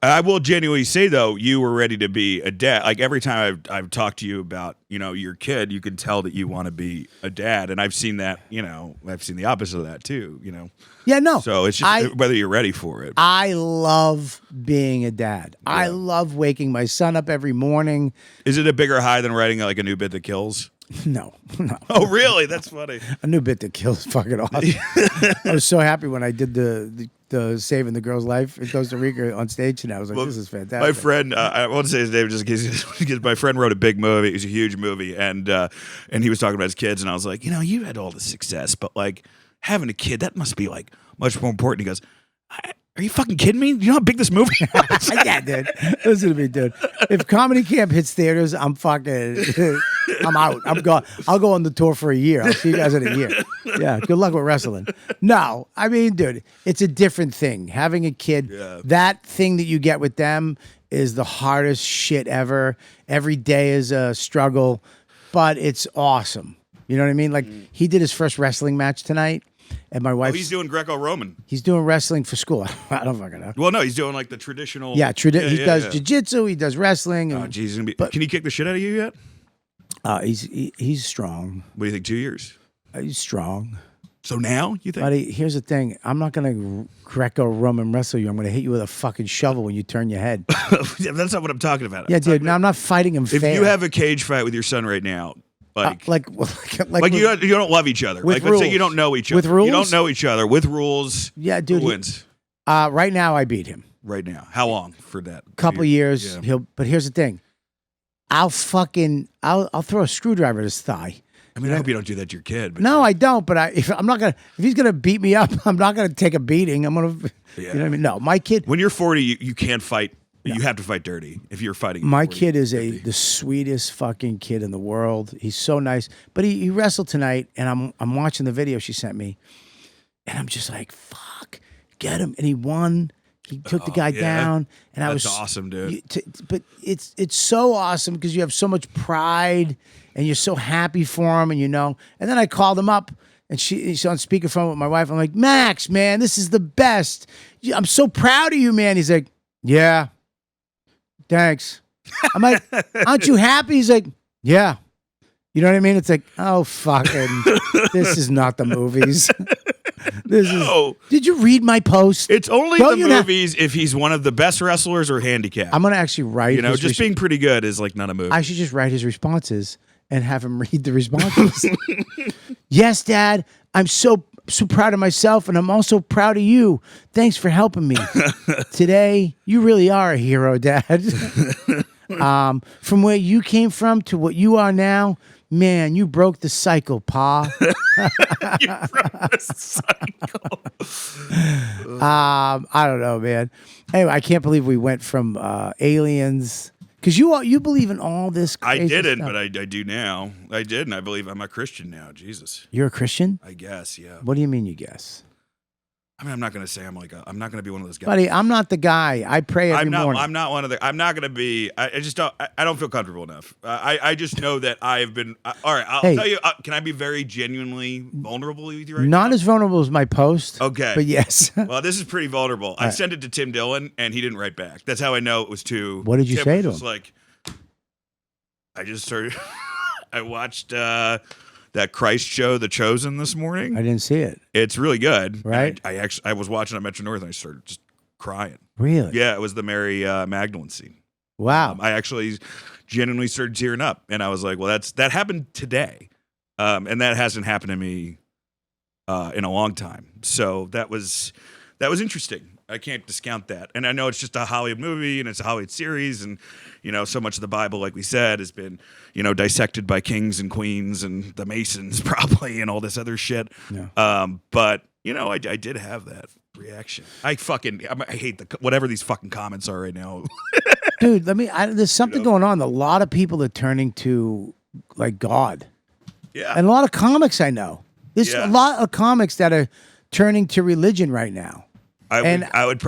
I will genuinely say though, you were ready to be a dad. Like every time I've talked to you about, your kid, you can tell that you want to be a dad. And I've seen that, I've seen the opposite of that too, Yeah, no. So it's just whether you're ready for it. I love being a dad. I love waking my son up every morning. Is it a bigger high than writing like a new bit that kills? No. Oh, really? That's funny. A new bit that kills fucking awesome. I was so happy when I did the saving the girl's life in Costa Rica on stage, and I was like, this is fantastic. My friend, I won't say his name just in case, because my friend wrote a big movie. It was a huge movie, and he was talking about his kids, and I was like, you had all the success, but like having a kid, that must be like much more important. He goes, are you fucking kidding me? You know how big this movie was? Yeah, dude. Listen to me, dude. If Comedy Camp hits theaters, I'm out. I'm gone. I'll go on the tour for a year. I'll see you guys in a year. Yeah, good luck with wrestling. No, I mean, dude, it's a different thing. Having a kid, that thing that you get with them is the hardest shit ever. Every day is a struggle, but it's awesome. You know what I mean? Like, he did his first wrestling match tonight. And my wife, he's doing Greco-Roman. He's doing wrestling for school. I don't fucking know. Well, no, he's doing like the traditional. Yeah, he does jiu-jitsu. He does wrestling. Oh, geez, can he kick the shit out of you yet? He's strong. What do you think? 2 years? He's strong. So now you think? Buddy, here's the thing. I'm not gonna Greco-Roman wrestle you. I'm gonna hit you with a fucking shovel when you turn your head. That's not what I'm talking about. Yeah, dude. Now I'm not fighting him If fair. you have a cage fight with your son right now. Like with, you don't love each other. With Like let's say rules. you don't know each other. With rules? You don't know each other. With rules. Yeah, dude. Who wins? Right now, I beat him. Right now. How long for that? Couple years. Yeah. But here's the thing. I'll throw a screwdriver at his thigh. I mean, I hope you don't do that to your kid. But No, I don't. But if he's gonna beat me up, I'm not gonna take a beating. I'm gonna. You know what I mean? No, my kid. When you're 40, you can't fight. You have to fight dirty if you're fighting. at My 40, kid is 50. the sweetest fucking kid in the world. He's so nice. But he wrestled tonight, and I'm watching the video she sent me, and I'm just like, fuck, get him. And he won. He took the guy down, and I was That's awesome, dude. But it's so awesome because you have so much pride, and you're so happy for him, and And then I called him up, and she's on speakerphone with my wife. I'm like, Max, man, this is the best. I'm so proud of you, man. He's like, yeah. Thanks. I'm like, aren't you happy? He's like, yeah. You know what I mean? It's like, oh, fucking, this is not the movies. Did you read my post? It's only the movies if he's one of the best wrestlers or handicapped. I'm going to actually write. Just being pretty good is like not a movie. I should just write his responses and have him read the responses. Yes, Dad, I'm so proud of myself, and I'm also proud of you. Thanks for helping me. Today, you really are a hero, Dad. From where you came from to what you are now, man, you broke the cycle, Pa. You broke the cycle. I don't know, man. Anyway, I can't believe we went from aliens. Because you believe in all this crazy I didn't, stuff. but I do now. I did, and I believe I'm a Christian now. Jesus. You're a Christian? I guess, yeah. What do you mean you guess? I mean, I'm not going to say I'm not going to be one of those guys. Buddy, I'm not the guy. I pray every morning. I'm not one of the. I'm not going to be. I just don't. I don't feel comfortable enough. I just know that I have been. All right, I'll tell you. Can I be very genuinely vulnerable with you right now? Not as vulnerable as my post. Okay. But yes. Well, this is pretty vulnerable. I sent it to Tim Dillon, and he didn't write back. That's how I know it was too. What did you Tim say was to just him? Like, I just started. I watched that Christ show, The Chosen, this morning. I didn't see it. It's really good. Right. I was watching at Metro North, and I started just crying. Really? Yeah, it was the Mary Magdalene scene. Wow. I actually genuinely started tearing up, and I was like, "Well, that happened today, and that hasn't happened to me in a long time." So that was interesting. I can't discount that, and I know it's just a Hollywood movie and it's a Hollywood series, and so much of the Bible, like we said, has been dissected by kings and queens and the Masons probably and all this other shit. Yeah. But I did have that reaction. I hate whatever these fucking comments are right now. Dude, there's something going on. A lot of people are turning to like God. Yeah. And a lot of comics I know. There's a lot of comics that are turning to religion right now. I would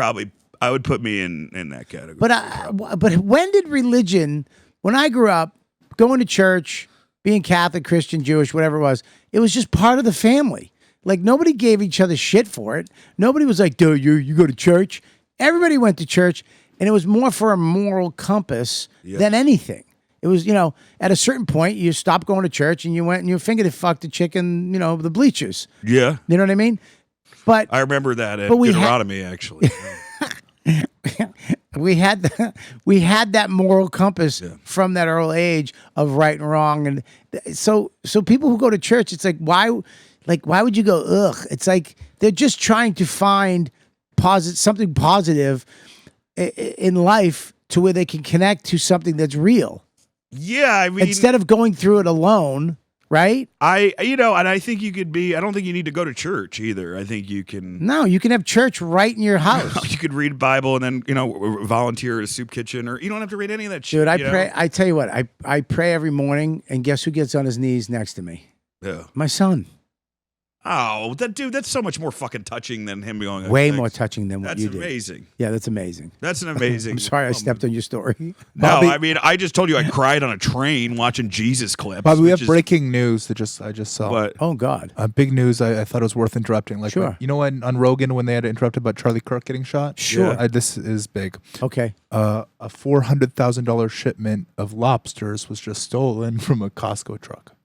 put me in that category. But when did religion? When I grew up, going to church, being Catholic, Christian, Jewish, whatever it was just part of the family. Like nobody gave each other shit for it. Nobody was like, dude, you go to church. Everybody went to church, and it was more for a moral compass than anything. It was, at a certain point, you stopped going to church and you went and you fingered fucked the chicken, the bleachers. Yeah. You know what I mean? But I remember that at Deuteronomy, actually. we had that moral compass from that early age of right and wrong, and so people who go to church, it's like why would you go? Ugh! It's like they're just trying to find something positive in life to where they can connect to something that's real. Yeah, I mean, instead of going through it alone, right? And I think you could be. I don't think you need to go to church either. I think you can. No, you can have church right in your house. You could read the Bible and then volunteer at a soup kitchen, or you don't have to read any of that shit. Dude, I pray. I tell you what, I pray every morning, and guess who gets on his knees next to me? Yeah, my son. Oh, that's so much more fucking touching than him going. Way more touching than what you did. That's amazing. Yeah, that's amazing. That's an amazing. I'm sorry I stepped on your story. Bobby, no, I mean, I just told you I cried on a train watching Jesus clips. Bobby, we have breaking news that I just saw. What? Oh, God. Big news I thought it was worth interrupting. Like, sure. On Rogan when they had to interrupt about Charlie Kirk getting shot? Sure. This is big. Okay. A $400,000 shipment of lobsters was just stolen from a Costco truck.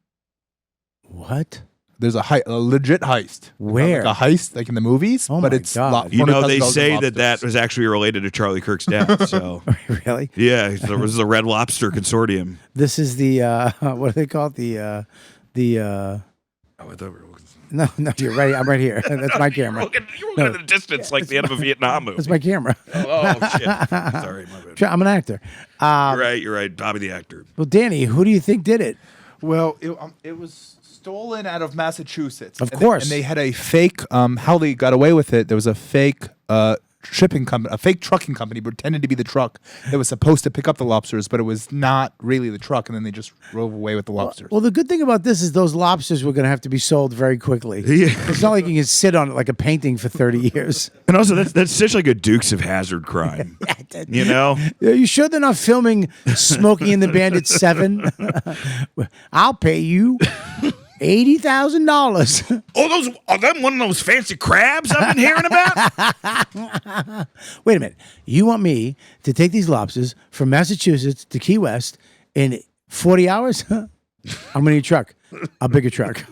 What? There's a legit heist. Where? Like a heist, like in the movies, oh but my it's God. They say that was actually related to Charlie Kirk's death. So really? Yeah, there was the Red Lobster Consortium. This is the what do they call it? Oh, I thought we were looking. No, you're right. I'm right here. That's my camera. You're looking at the distance like the end of a Vietnam movie. That's my camera. Oh shit! Sorry, my bad. I'm an actor. You're right. Bobby the actor. Well, Danny, who do you think did it? Well, it was stolen out of Massachusetts. Of course. And they had a fake, how they got away with it, there was a fake shipping company, a fake trucking company pretended to be the truck that was supposed to pick up the lobsters, but it was not really the truck, and then they just drove away with the lobsters. Well, the good thing about this is those lobsters were going to have to be sold very quickly. Yeah. It's not like you can sit on it like a painting for 30 years. And also, that's such like a Dukes of Hazzard crime. You know? Are you sure they're not filming Smokey and the Bandit 7? I'll pay you $80,000. Oh, are them one of those fancy crabs I've been hearing about? Wait a minute. You want me to take these lobsters from Massachusetts to Key West in 40 hours? I'm going to need a truck. A bigger truck.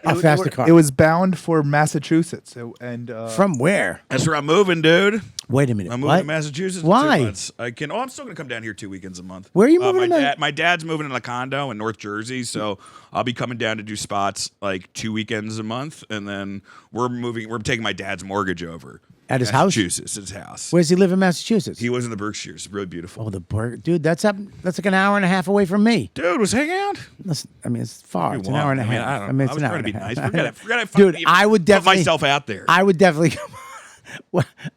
A faster car. It was bound for Massachusetts. From where? That's where I'm moving, dude. Wait a minute. I'm moving to Massachusetts. Why? In 2 months. I'm still going to come down here 2 weekends a month. Where are you moving? My dad's moving in a condo in North Jersey, so I'll be coming down to do spots like 2 weekends a month, and then we're taking my dad's mortgage over. At his house? Massachusetts, his house. Where does he live in Massachusetts? He was in the Berkshires. Really beautiful. Oh, dude, that's like an hour and a half away from me. Dude, let's hang out. Listen, I mean, it's far. It's an hour and a half. I was trying to be nice. We're gonna dude, I would definitely put myself out there. I would definitely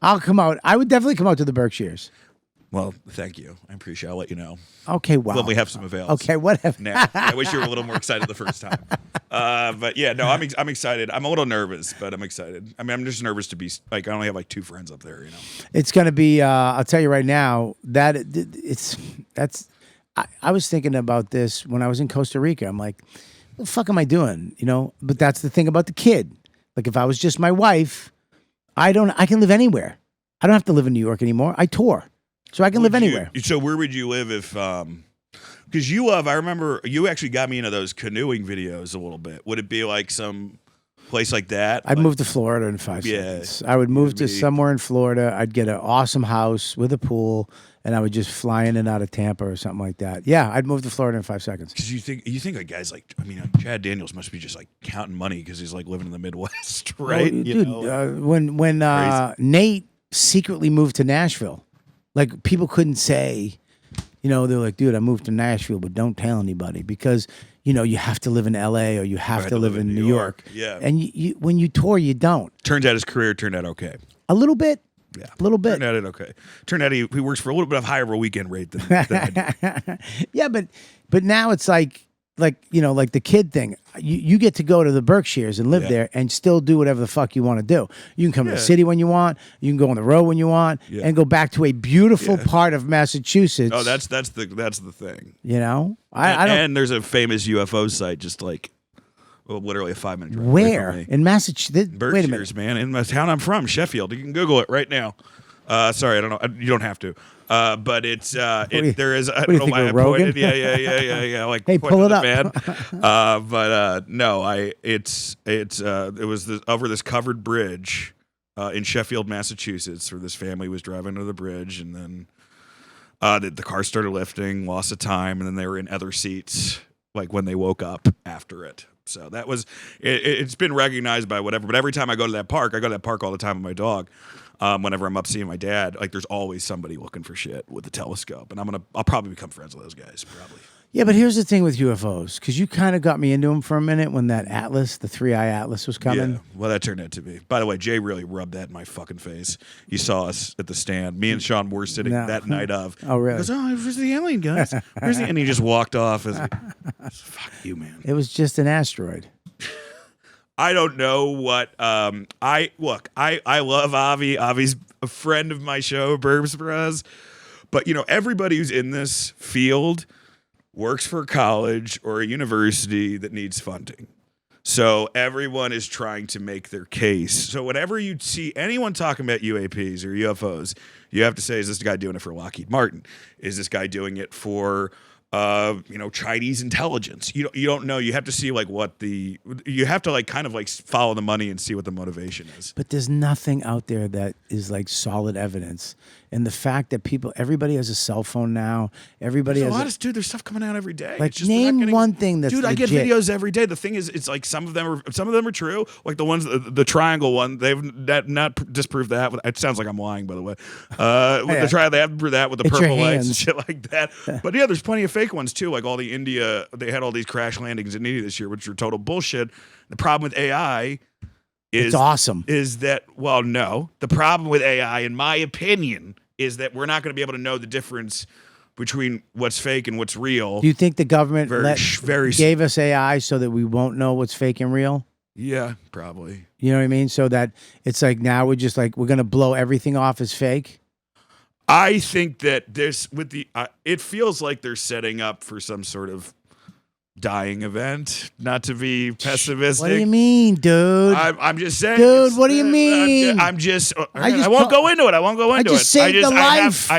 I'll come out. I would definitely come out to the Berkshires. Well, thank you. I appreciate it. I'll let you know. Okay, well. When we have some avails. Okay, whatever. Now, I wish you were a little more excited the first time. But yeah, no, I'm excited. I'm a little nervous, but I'm excited. I mean, I'm just nervous to be like, I only have like 2 friends up there, you know. It's going to be, I'll tell you right now, I was thinking about this when I was in Costa Rica. I'm like, what the fuck am I doing? You know, but that's the thing about the kid. Like if I was just my wife, I can live anywhere. I don't have to live in New York anymore. I tour. So I can live anywhere. So where would you live if, because I remember you actually got me into those canoeing videos a little bit. Would it be like some place like that? I'd move to Florida in 5 seconds. I would move to somewhere in Florida. I'd get an awesome house with a pool, and I would just fly in and out of Tampa or something like that. Yeah, I'd move to Florida in 5 seconds. Because you think like guys like, I mean, Chad Daniels must be just like counting money because he's like living in the Midwest, right? Well, dude, when Nate secretly moved to Nashville, like people couldn't say, you know, they're like, dude, I moved to Nashville, but don't tell anybody because, you know, you have to live in L.A. or you have to live in New York. Yeah. And you, when you tour, you don't. Turns out his career turned out okay. A little bit. Yeah. A little bit. Turned out okay. Turned out he works for a little bit of higher of a weekend rate than I do. Yeah, but now it's like, like like the kid thing. You get to go to the Berkshires and live there and still do whatever the fuck you want to do. You can come to the city when you want. You can go on the road when you want, and go back to a beautiful part of Massachusetts. Oh, that's the thing. I don't. And there's a famous UFO site just like literally a 5-minute drive. Where in Massachusetts? Wait a minute, Berkshires, man, in the town I'm from, Sheffield. You can Google it right now. Sorry, I don't know. You don't have to. But it's there is. I don't know why I pointed. Yeah. Like, hey, pull it up. Man. No, it was over this covered bridge in Sheffield, Massachusetts, where this family was driving over the bridge, and then the car started lifting, lost of time, and then they were in other seats, like when they woke up after it. So that was it's been recognized by whatever. But every time I go to that park all the time with my dog. Whenever I'm up seeing my dad, like there's always somebody looking for shit with a telescope, and I'll probably become friends with those guys. Probably. Yeah, but here's the thing with UFOs, because you kind of got me into them for a minute when that Atlas, the 3-eye Atlas, was coming. Yeah, well, that turned out to be. By the way, Jay really rubbed that in my fucking face. He saw us at the stand. Me and Sean were sitting that night of. Oh, really? He goes, oh, where's the alien, guys? And he just walked off. Fuck you, man. It was just an asteroid. I don't know what I love Avi. Avi's a friend of my show, Burbs Bros. But everybody who's in this field works for a college or a university that needs funding. So everyone is trying to make their case. So whenever you see anyone talking about UAPs or UFOs, you have to say, is this guy doing it for Lockheed Martin? Is this guy doing it for Chinese intelligence? You don't know. You have to see you have to kind of follow the money and see what the motivation is. But there's nothing out there that is like solid evidence. And the fact that everybody has a cell phone now, everybody there's has there's stuff coming out every day. Like, name one thing that's dude. legit. I get videos every day. The thing is, it's like some of them are true. Like the ones, the triangle one, they've not disproved that. It sounds like I'm lying, by the way. With the trial, they haven't proved that with the purple lights and shit like that. But yeah, there's plenty of fake ones too. Like all the India, they had all these crash landings in India this year, which are total bullshit. The problem with AI it's awesome. Is that no. The problem with AI, in my opinion, is that we're not going to be able to know the difference between what's fake and what's real. Do you think the government gave us AI so that we won't know what's fake and real? Yeah, probably. You know what I mean? So that it's like now we're just like, we're going to blow everything off as fake. I think that it feels like they're setting up for some sort of dying event. Not to be pessimistic. What do you mean, dude? I'm just saying, dude. What do you mean? I won't go into it. I won't go into it. I just saved a life.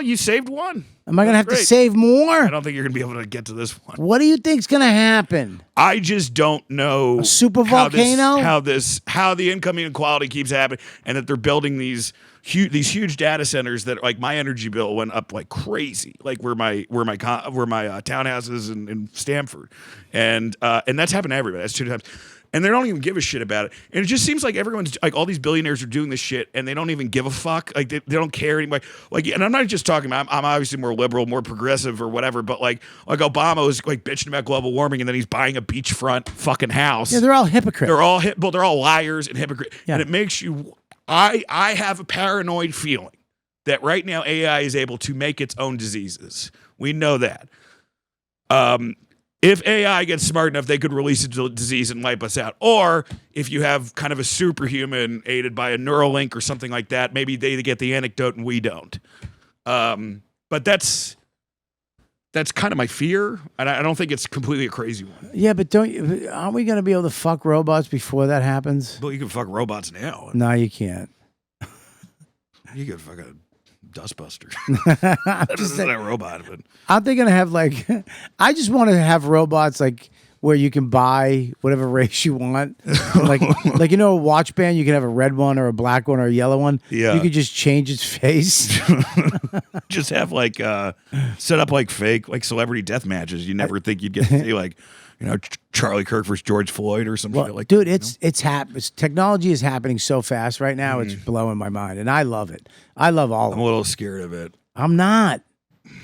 You saved one. Am I going to have to save more? I don't think you're going to be able to get to this one. What do you think's going to happen? I just don't know. A super volcano? How the income inequality keeps happening, and that they're building these huge data centers that, like, my energy bill went up like crazy, like where my townhouse is in Stamford, and that's happened to everybody. That's 2 times. And they don't even give a shit about it. And it just seems like everyone's like, all these billionaires are doing this shit and they don't even give a fuck. Like they don't care anymore. Like, and I'm not just talking about, I'm obviously more liberal, more progressive or whatever, but like Obama was like bitching about global warming and then he's buying a beachfront fucking house. Yeah, they're all hypocrites. They're all liars and hypocrites. Yeah. And it makes you, I have a paranoid feeling that right now AI is able to make its own diseases. We know that. If AI gets smart enough, they could release a disease and wipe us out. Or if you have kind of a superhuman aided by a Neuralink or something like that, maybe they get the anecdote and we don't. But that's kind of my fear, and I don't think it's completely a crazy one. Yeah, but aren't we going to be able to fuck robots before that happens? Well, you can fuck robots now. No, you can't. You can fuck a dustbuster. That's not a robot, but aren't they gonna have like? I just want to have robots like where you can buy whatever race you want, like a watch band. You can have a red one or a black one or a yellow one. Yeah, you could just change its face. Just have like set up like fake like celebrity death matches. You never think you'd get to see like. Charlie Kirk versus George Floyd or something like that. Dude, it's technology is happening so fast right now. It's blowing my mind, and I love it. I love all of it. I'm a little scared of it. I'm not.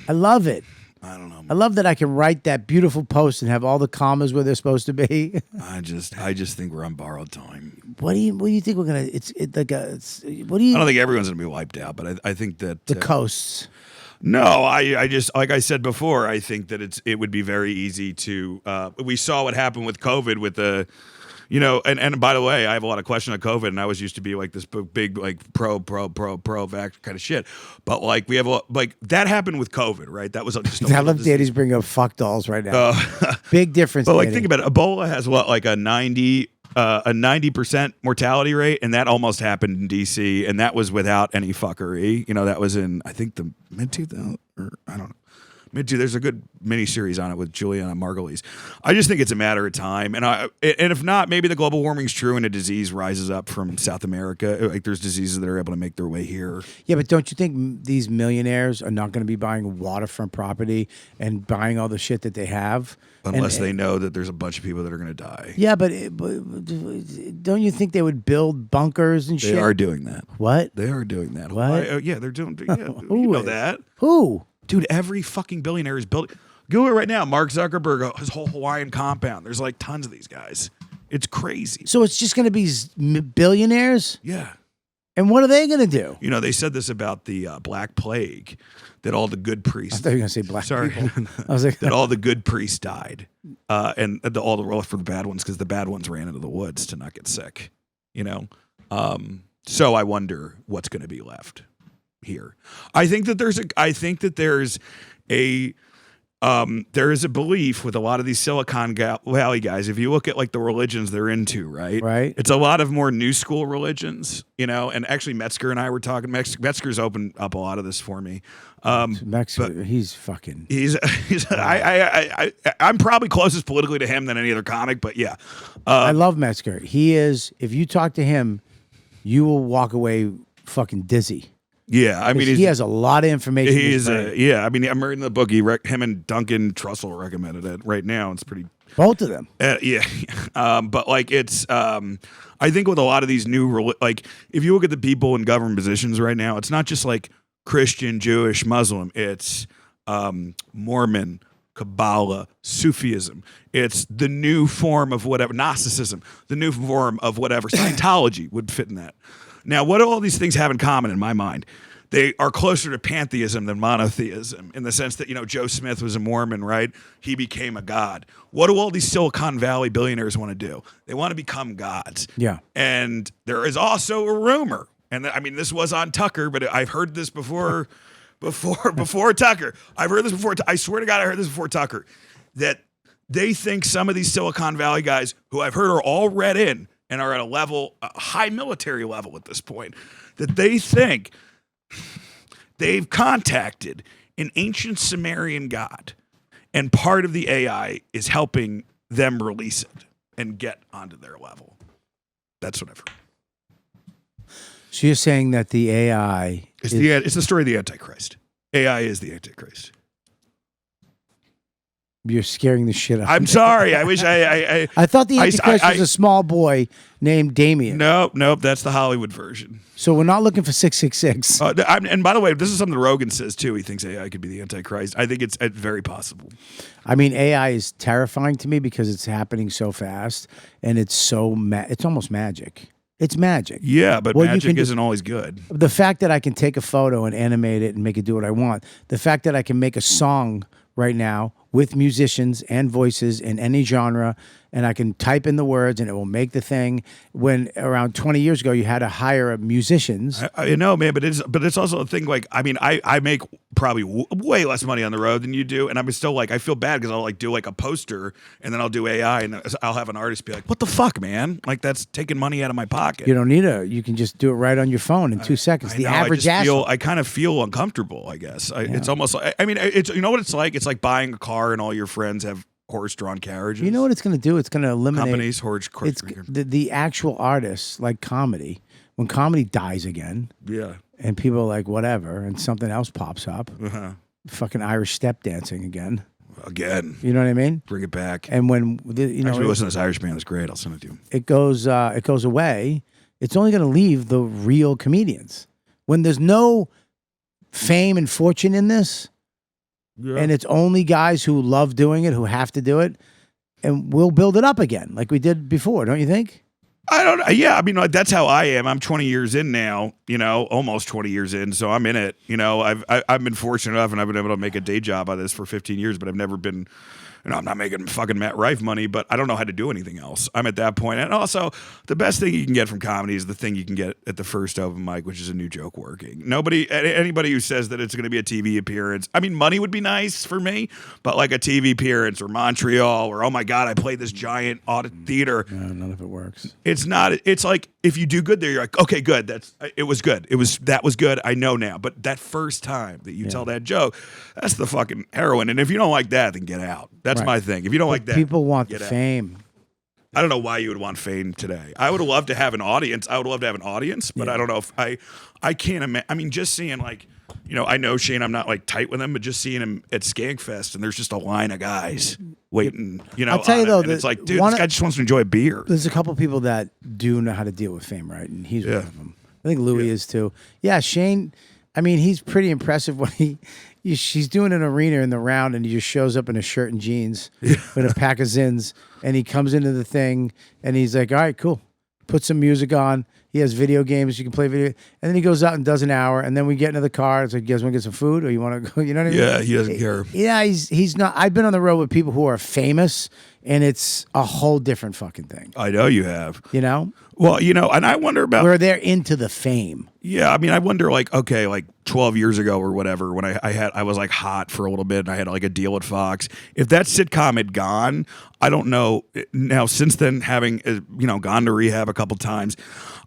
I love it. I don't know. I love that I can write that beautiful post and have all the commas where they're supposed to be. I just think we're on borrowed time. What do you think we're gonna? I don't think everyone's gonna be wiped out, but I think that the coasts. No, I just, like I said before, I think that it would be very easy to. We saw what happened with COVID with the. And by the way, I have a lot of questions on COVID, and I was used to be like this big like pro vax kind of shit. But like we have that happened with COVID, right? That was just. I love Daddy's bringing up fuck dolls right now. Big difference. But like, Daddy. think about it. Ebola has like a 90% mortality rate, and that almost happened in DC, and that was without any fuckery. That was in I think the mid 2000s, or I don't know. There's a good miniseries on it with Juliana Margulies. I just think it's a matter of time, and if not, maybe the global warming's true and a disease rises up from South America. Like there's diseases that are able to make their way here. Yeah, but don't you think these millionaires are not going to be buying waterfront property and buying all the shit that they have? Unless they know that there's a bunch of people that are going to die. Yeah, but don't you think they would build bunkers and shit? They are doing that. What? They are doing that. What? Yeah, they're doing. Yeah, you know that. Who? Dude, every fucking billionaire is building. Google it right now. Mark Zuckerberg, his whole Hawaiian compound. There's like tons of these guys. It's crazy. So it's just going to be billionaires? Yeah. And what are they going to do? They said this about the Black Plague, that all the good priests. I thought you were going to say black people. I was like, that all the good priests died, and all the role for the bad ones because the bad ones ran into the woods to not get sick. So I wonder what's going to be left here. I think that there's a belief with a lot of these Silicon Valley guys. If you look at like the religions they're into, right? It's a lot of more new school religions, and actually Metzger and I were talking. Metzger's opened up a lot of this for me. Metzger, he's fucking. I'm probably closest politically to him than any other comic, but yeah. I love Metzger. He is, if you talk to him, you will walk away fucking dizzy. Yeah, I mean, he has a lot of information. I mean, I'm reading the book. Him and Duncan Trussell recommended it right now. It's pretty. Both of them. Yeah, but like it's. I think with a lot of these new, like if you look at the people in government positions right now, it's not just like Christian, Jewish, Muslim. It's Mormon, Kabbalah, Sufism. It's the new form of whatever, Gnosticism, the new form of whatever. Scientology would fit in that. Now, what do all these things have in common in my mind? They are closer to pantheism than monotheism in the sense that, Joe Smith was a Mormon, right? He became a god. What do all these Silicon Valley billionaires want to do? They want to become gods. Yeah. And there is also a rumor, and I mean, this was on Tucker, but I've heard this before Tucker. I've heard this before. I swear to God, I heard this before Tucker, that they think some of these Silicon Valley guys who I've heard are all read in and are at a high military level at this point, that they think they've contacted an ancient Sumerian god, and part of the AI is helping them release it and get onto their level. That's what I've heard. So you're saying that the AI it's the story of the Antichrist. AI is the Antichrist. You're scaring the shit out of me. I'm sorry. I wish I thought the Antichrist was a small boy named Damien. Nope. That's the Hollywood version. So we're not looking for 666. And by the way, this is something Rogan says too. He thinks AI could be the Antichrist. I think it's very possible. I mean, AI is terrifying to me because it's happening so fast, and it's it's almost magic. It's magic. Yeah, but magic isn't always good. The fact that I can take a photo and animate it and make it do what I want. The fact that I can make a song right now with musicians and voices in any genre, and I can type in the words and it will make the thing. When around 20 years ago, you had to hire musicians. I know, man, but it's also a thing. Like, I mean, I make probably way less money on the road than you do, and I'm still like, I feel bad because I'll like do like a poster and then I'll do AI and I'll have an artist be like, "What the fuck, man? Like that's taking money out of my pocket." You don't need you can just do it right on your phone in 2 seconds. I kind of feel uncomfortable. I guess it's almost like, I mean, it's, you know what it's like. It's like buying a car and all your friends have horse-drawn carriages. You know what it's going to do? It's going to eliminate companies, it's the actual artists, like comedy. When comedy dies again, yeah, and people are like, whatever, and something else pops up, fucking Irish step dancing again. You know what I mean? Bring it back. And when actually, listen to this Irish band. It's great. I'll send it to you. It goes away. It's only going to leave the real comedians. When there's no fame and fortune in this. Yeah. And it's only guys who love doing it, who have to do it, and we'll build it up again like we did before, don't you think? I don't know. Yeah, I mean, like, that's how I am. I'm 20 years in now, almost 20 years in. So I'm in it. I've been fortunate enough and I've been able to make a day job out of this for 15 years, but I've never been, I'm not making fucking Matt Rife money, but I don't know how to do anything else. I'm at that point. And also, the best thing you can get from comedy is the thing you can get at the first open mic, which is a new joke working. Anybody who says that it's going to be a TV appearance, I mean, money would be nice for me, but like a TV appearance or Montreal or, oh my God, I played this giant theater. No, none of it works. It's not. It's like if you do good there, you're like, okay, good. It was good. That was good. I know now. But that first time that you tell that joke, that's the fucking heroin. And if you don't like that, then get out. That's my thing. If you don't like that, people want the get out. fame. I don't know why you would want fame today. I would love to have an audience. But I don't know if I can't imagine. I mean, just seeing like, I know Shane, I'm not like tight with him, but just seeing him at Skankfest and there's just a line of guys waiting, I'll tell you though, and it's like, dude, this guy just wants to enjoy a beer. There's a couple people that do know how to deal with fame, right? And he's one of them. I think Louis is too. Yeah, Shane, I mean, he's pretty impressive when she's doing an arena in the round and he just shows up in a shirt and jeans with a pack of Zins and he comes into the thing and he's like, all right, cool. Put some music on. He has video games. You can play video. And then he goes out and does an hour. And then we get into the car. It's like, you guys want to get some food or you want to go? You know what I mean? Yeah, he doesn't care. Yeah, he's not. I've been on the road with people who are famous and it's a whole different fucking thing. I know you have. Well, and I wonder about where they're into the fame. Yeah, I mean, I wonder, like, okay, like 12 years ago or whatever, when I was like hot for a little bit, and I had like a deal at Fox. If that sitcom had gone, I don't know. Now, since then, having gone to rehab a couple times,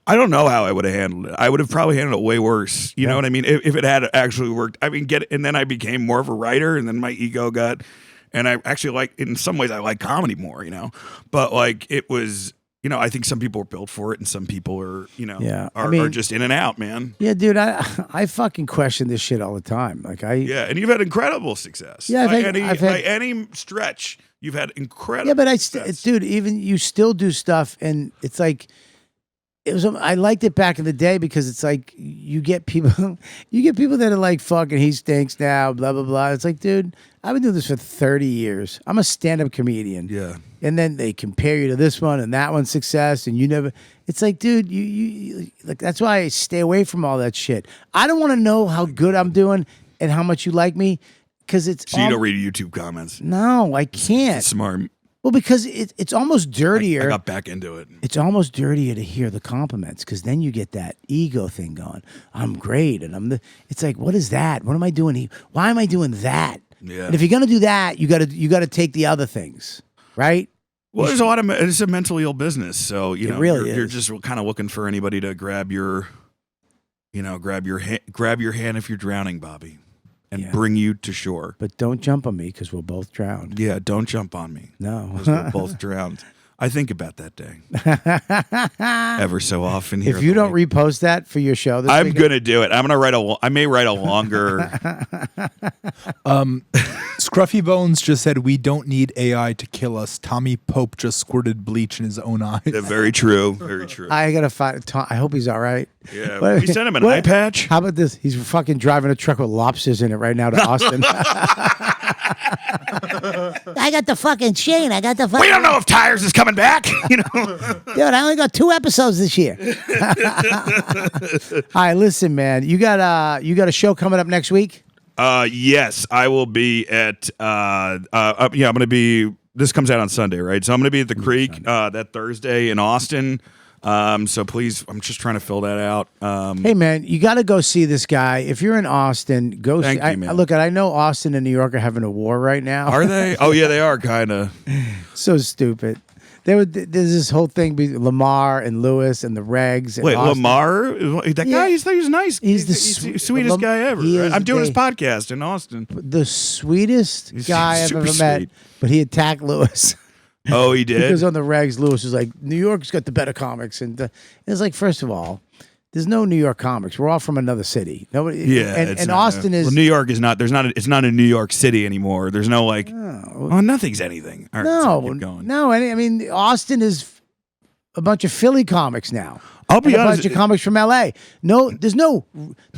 I don't know how I would have handled it. I would have probably handled it way worse. You know what I mean? If it had actually worked, I mean, and then I became more of a writer, and then my ego got, and I actually in some ways, I like comedy more. But like it was. I think some people are built for it, and some people are, are just in and out, man. Yeah, dude, I fucking question this shit all the time. And you've had incredible success. Yeah, by any stretch, you've had incredible. Yeah, but success. dude, even you still do stuff, and it's like. I liked it back in the day because it's like you get people that are like, fucking, he stinks now, blah, blah, blah. It's like, dude, I've been doing this for 30 years. I'm a stand-up comedian. Yeah. And then they compare you to this one and that one's success and you never, it's like, dude, you like, that's why I stay away from all that shit. I don't want to know how good I'm doing and how much you like me because it's. So you don't read YouTube comments? No, I can't. That's smart. Well, because it's almost dirtier. I got back into it. It's almost dirtier to hear the compliments because then you get that ego thing going. I'm great, and it's like, what is that? What am I doing? Why am I doing that? Yeah. And if you're gonna do that, you gotta take the other things, right? Well, it's a mentally ill business, so you're just kind of looking for anybody to grab your hand if you're drowning, Bobby. And bring you to shore. But don't jump on me because we'll both drown. Yeah, don't jump on me. No. Because we'll both drown. I think about that day. Ever so often here. If you don't repost that for your show this I'm weekend. going to do it. I may write a longer. Scruffy Bones just said, we don't need AI to kill us. Tommy Pope just squirted bleach in his own eyes. Very true. Very true. I got to find Tom. I hope he's all right. Yeah. We sent him an eye patch. How about this? He's fucking driving a truck with lobsters in it right now to Austin. I got the fucking Shane. I got the fucking. We don't know if Tires is coming back. Dude, I only got 2 episodes this year. All right, listen, man. You got a show coming up next week? Yes, I will be at. I'm going to be. This comes out on Sunday, right? So I'm going to be at the Creek that Thursday in Austin. So please, I'm just trying to fill that out. Hey man, you got to go see this guy. If you're in Austin, go see. Man. Look, I know Austin and New York are having a war right now. Are they? Oh yeah, they are kind of. So stupid. There's this whole thing between Lamar and Lewis and the Regs. And Wait, Austin. Lamar? That guy? He's nice. He's the sweetest guy ever. Right? I'm doing his podcast in Austin. The sweetest guy I've ever met. But he attacked Lewis. Oh, he did? Because on the Regs, Lewis was like, New York's got the better comics. And it's like, first of all, there's no New York comics. We're all from another city. Nobody, yeah. And Austin is. Well, New York is not, it's not a New York City anymore. There's no like, nothing's anything. All right, so keep going. No. I mean, Austin is a bunch of Philly comics now. I'll be honest. A bunch of comics from LA. No, there's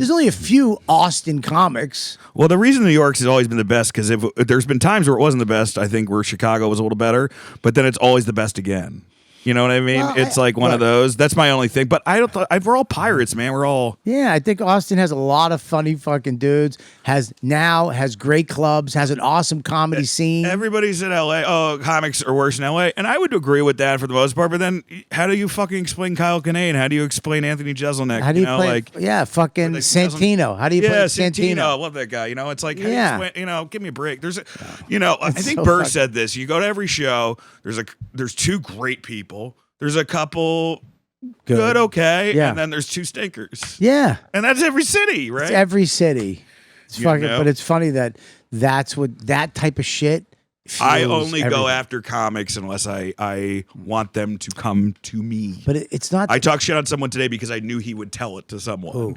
only a few Austin comics. Well, the reason New York's has always been the best, because if there's been times where it wasn't the best, I think where Chicago was a little better, but then it's always the best again. You know what I mean? Well, It's like one of look. those. That's my only thing. But I don't. We're all pirates, man. We're all. Yeah, I think Austin has a lot of funny fucking dudes. Has great clubs. Has an awesome comedy scene. Everybody's in LA. Oh, comics are worse in LA, and I would agree with that for the most part. But then, how do you fucking explain Kyle Kinane? How do you explain Anthony Jeselnik? How do you know, play? like, fucking like, Santino. How do you play Santino. I Santino? love that guy. You know, it's like, how do you Yeah. explain, give me a break. There's, I think so Burr fucking- said this. You go to every show. There's two great people. There's a couple good, okay, Yeah. and then there's two stinkers. Yeah, And that's every city, right? it's every city. It's You fucking, know? but it's funny that's what that type of shit. I fuels only go everything. after comics unless I want them to come to me. But it's not. I talked shit on someone today because I knew he would tell it to someone. Who?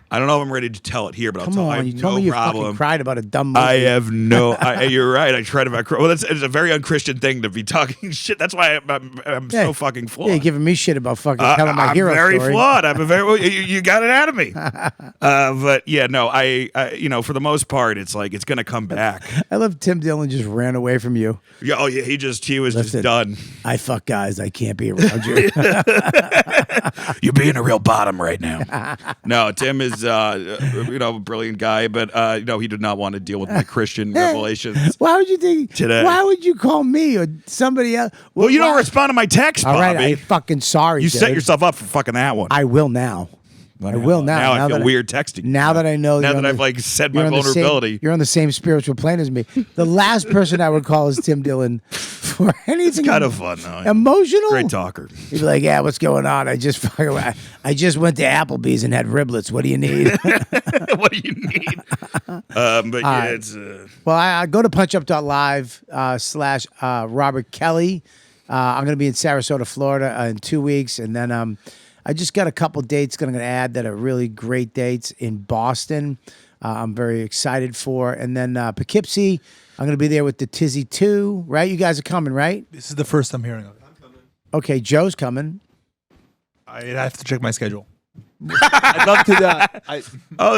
I don't know if I'm ready to tell it here, but I'll Come tell. I on, have you told no me you problem. fucking cried about a dumb movie. I have no. You're right. I tried about. Well, it's a very unchristian thing to be talking shit. That's why I'm Yeah. so fucking flawed. Yeah, you're giving me shit about fucking telling my I'm hero very story. flawed. I'm a very. Well, you got it out of me. But yeah, no. I for the most part, it's like it's gonna come back. I love Tim Dillon just ran away from you. Yeah. Oh yeah. He was Listen. just done. I fuck guys. I can't be around you. You're being a real bottom right now. No, Tim is a brilliant guy, but he did not want to deal with my Christian revelations. Why would you think Today. Why would you call me or somebody else? Well, you don't why- respond to my text, All Bobby. right, I'm fucking sorry. You set dude. yourself up for fucking that one. I will now. I will now. Now I Now feel that weird texting. Now that I know, Now you're that on I've the- like said you're my on the vulnerability. you're on the same spiritual plane as me. The last person I would call is Tim Dillon for anything. Kind of fun though. Emotional. Great talker. He'd be like, "Yeah, what's going on? I just went to Applebee's and had riblets. What do you need?" What do you need? But yeah, right. it's Well, I go to punchup.live / Robert Kelly. I'm going to be in Sarasota, Florida in 2 weeks. And then I just got a couple dates I'm going to add that are really great dates in Boston. I'm very excited for. And then Poughkeepsie, I'm going to be there with the Tizzy 2, right? You guys are coming, right? This is the first I'm hearing of it. Okay, Joe's coming. I have to check my schedule. I'd love to.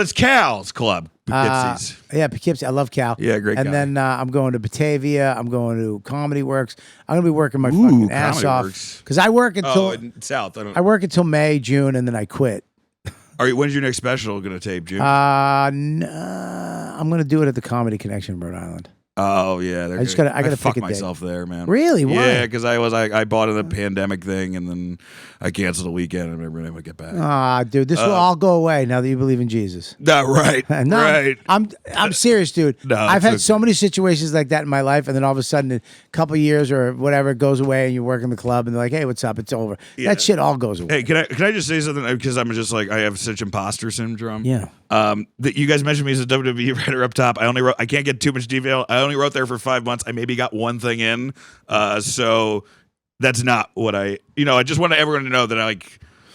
it's Cal's club. Poughkeepsie's. Yeah, Poughkeepsie. I love Cal. Yeah, great And guy. then I'm going to Batavia. I'm going to Comedy Works. I'm going to be working my fucking ass Comedy off Works. because I work until in South. I work until May, June, and then I quit. When's your next special going to tape, June? I'm going to do it at the Comedy Connection in Rhode Island. Oh yeah, I gotta fuck pick a date. myself there, man. Really? Why? Yeah, because I bought in the pandemic thing, and then I canceled the weekend, and I never would get back. Ah, dude, this will all go away now that you believe in Jesus. No, right, No, right. I'm serious, dude. No, I've it's had okay. so many situations like that in my life, and then all of a sudden, a couple years or whatever, it goes away, and you work in the club, and they're like, "Hey, what's up? It's over." Yeah. That shit all goes away. Hey, can I just say something? Because I'm just like I have such imposter syndrome. Yeah. That you guys mentioned me as a WWE writer up top. I can't get too much detail. I only wrote there for 5 months. I maybe got one thing in. So that's not what I just want everyone to know that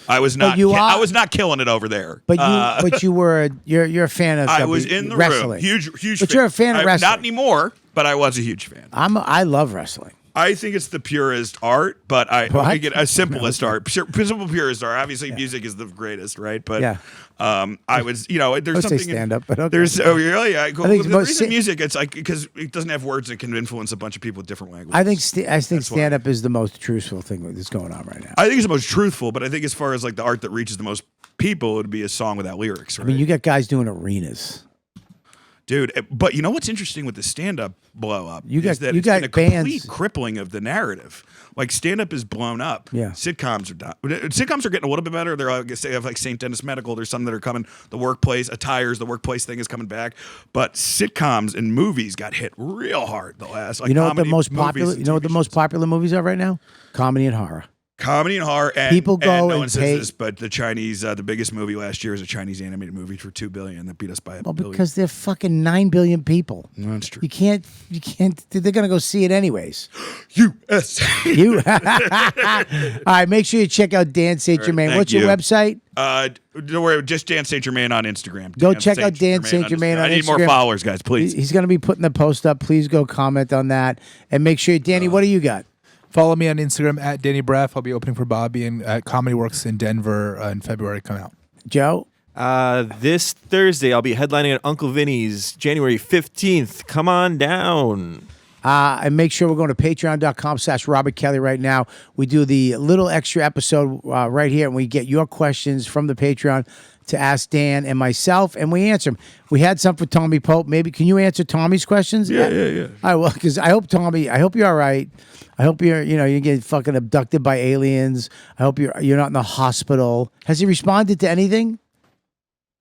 I was not I was not killing it over there. But you're a fan of I was in the wrestling. room. Huge But fan. you're a fan of I'm wrestling. Not anymore, but I was a huge fan. I love wrestling. I think it's the purest art, but I What? think it a simplest art. Simple purest art. Obviously, music is the greatest, right? But Yeah. I was, there's I would say something. stand up, but okay. There's really. I think the most reason music, it's like because it doesn't have words that can influence a bunch of people with different languages. I think That's why. stand up is the most truthful thing that's going on right now. I think it's the most truthful, but I think as far as like the art that reaches the most people, it would be a song without lyrics. Right? I mean, you got guys doing arenas. Dude, but you know what's interesting with the stand-up blow up? You got- is that you it's got been a bands- complete crippling of the narrative. Like stand-up is blown up. Yeah. Sitcoms are done. Sitcoms are getting a little bit better. They're they have like St. Dennis Medical. There's some that are coming. The workplace attires. The workplace thing is coming back. But sitcoms and movies got hit real hard the last. Like You know what the comedy, most movies, popular? and You know what the TV most shows. popular movies are right now? Comedy and horror. Comedy and horror. And, People go and no and one pay- says this, but the Chinese, the biggest movie last year is a Chinese animated movie for $2 billion that beat us by a Well, billion. because they're fucking 9 billion people. That's true. You can't. They're gonna go see it anyways. USA. You. All right. Make sure you check out Dan St. Germain. thank What's your you. website? Don't worry, just Dan St. Germain on Instagram. Go check out Dan St. Germain on I need more Instagram. followers, guys, please. He's gonna be putting the post up. Please go comment on that and make sure, Danny. What do you got? Follow me on Instagram at Danny Braff. I'll be opening for Bobby and at Comedy Works in Denver in February. Coming out. Joe. This Thursday, I'll be headlining at Uncle Vinny's January 15th. Come on down. And make sure we're going to patreon.com/Robert Kelly right now. We do the little extra episode right here, and we get your questions from the Patreon to ask Dan and myself, and we answer them. We had some for Tommy Pope. Maybe can you answer Tommy's questions? Yeah. All right, well, because I hope you're all right. I hope you get fucking abducted by aliens. I hope you're not in the hospital. Has he responded to anything?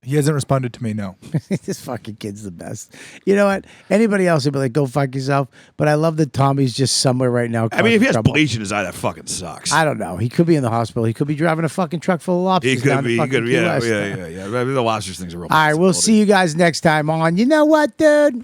He hasn't responded to me, no. This fucking kid's the best. You know what? Anybody else would be like, go fuck yourself. But I love that Tommy's just somewhere right now. I mean, if he has trouble. bleach in his eye, that fucking sucks. I don't know. He could be in the hospital. He could be driving a fucking truck full of lobsters. He could down be. to He could fucking be. Key Yeah. West. The lobsters thing's a real All right, we'll see you guys next time on You Know What, Dude?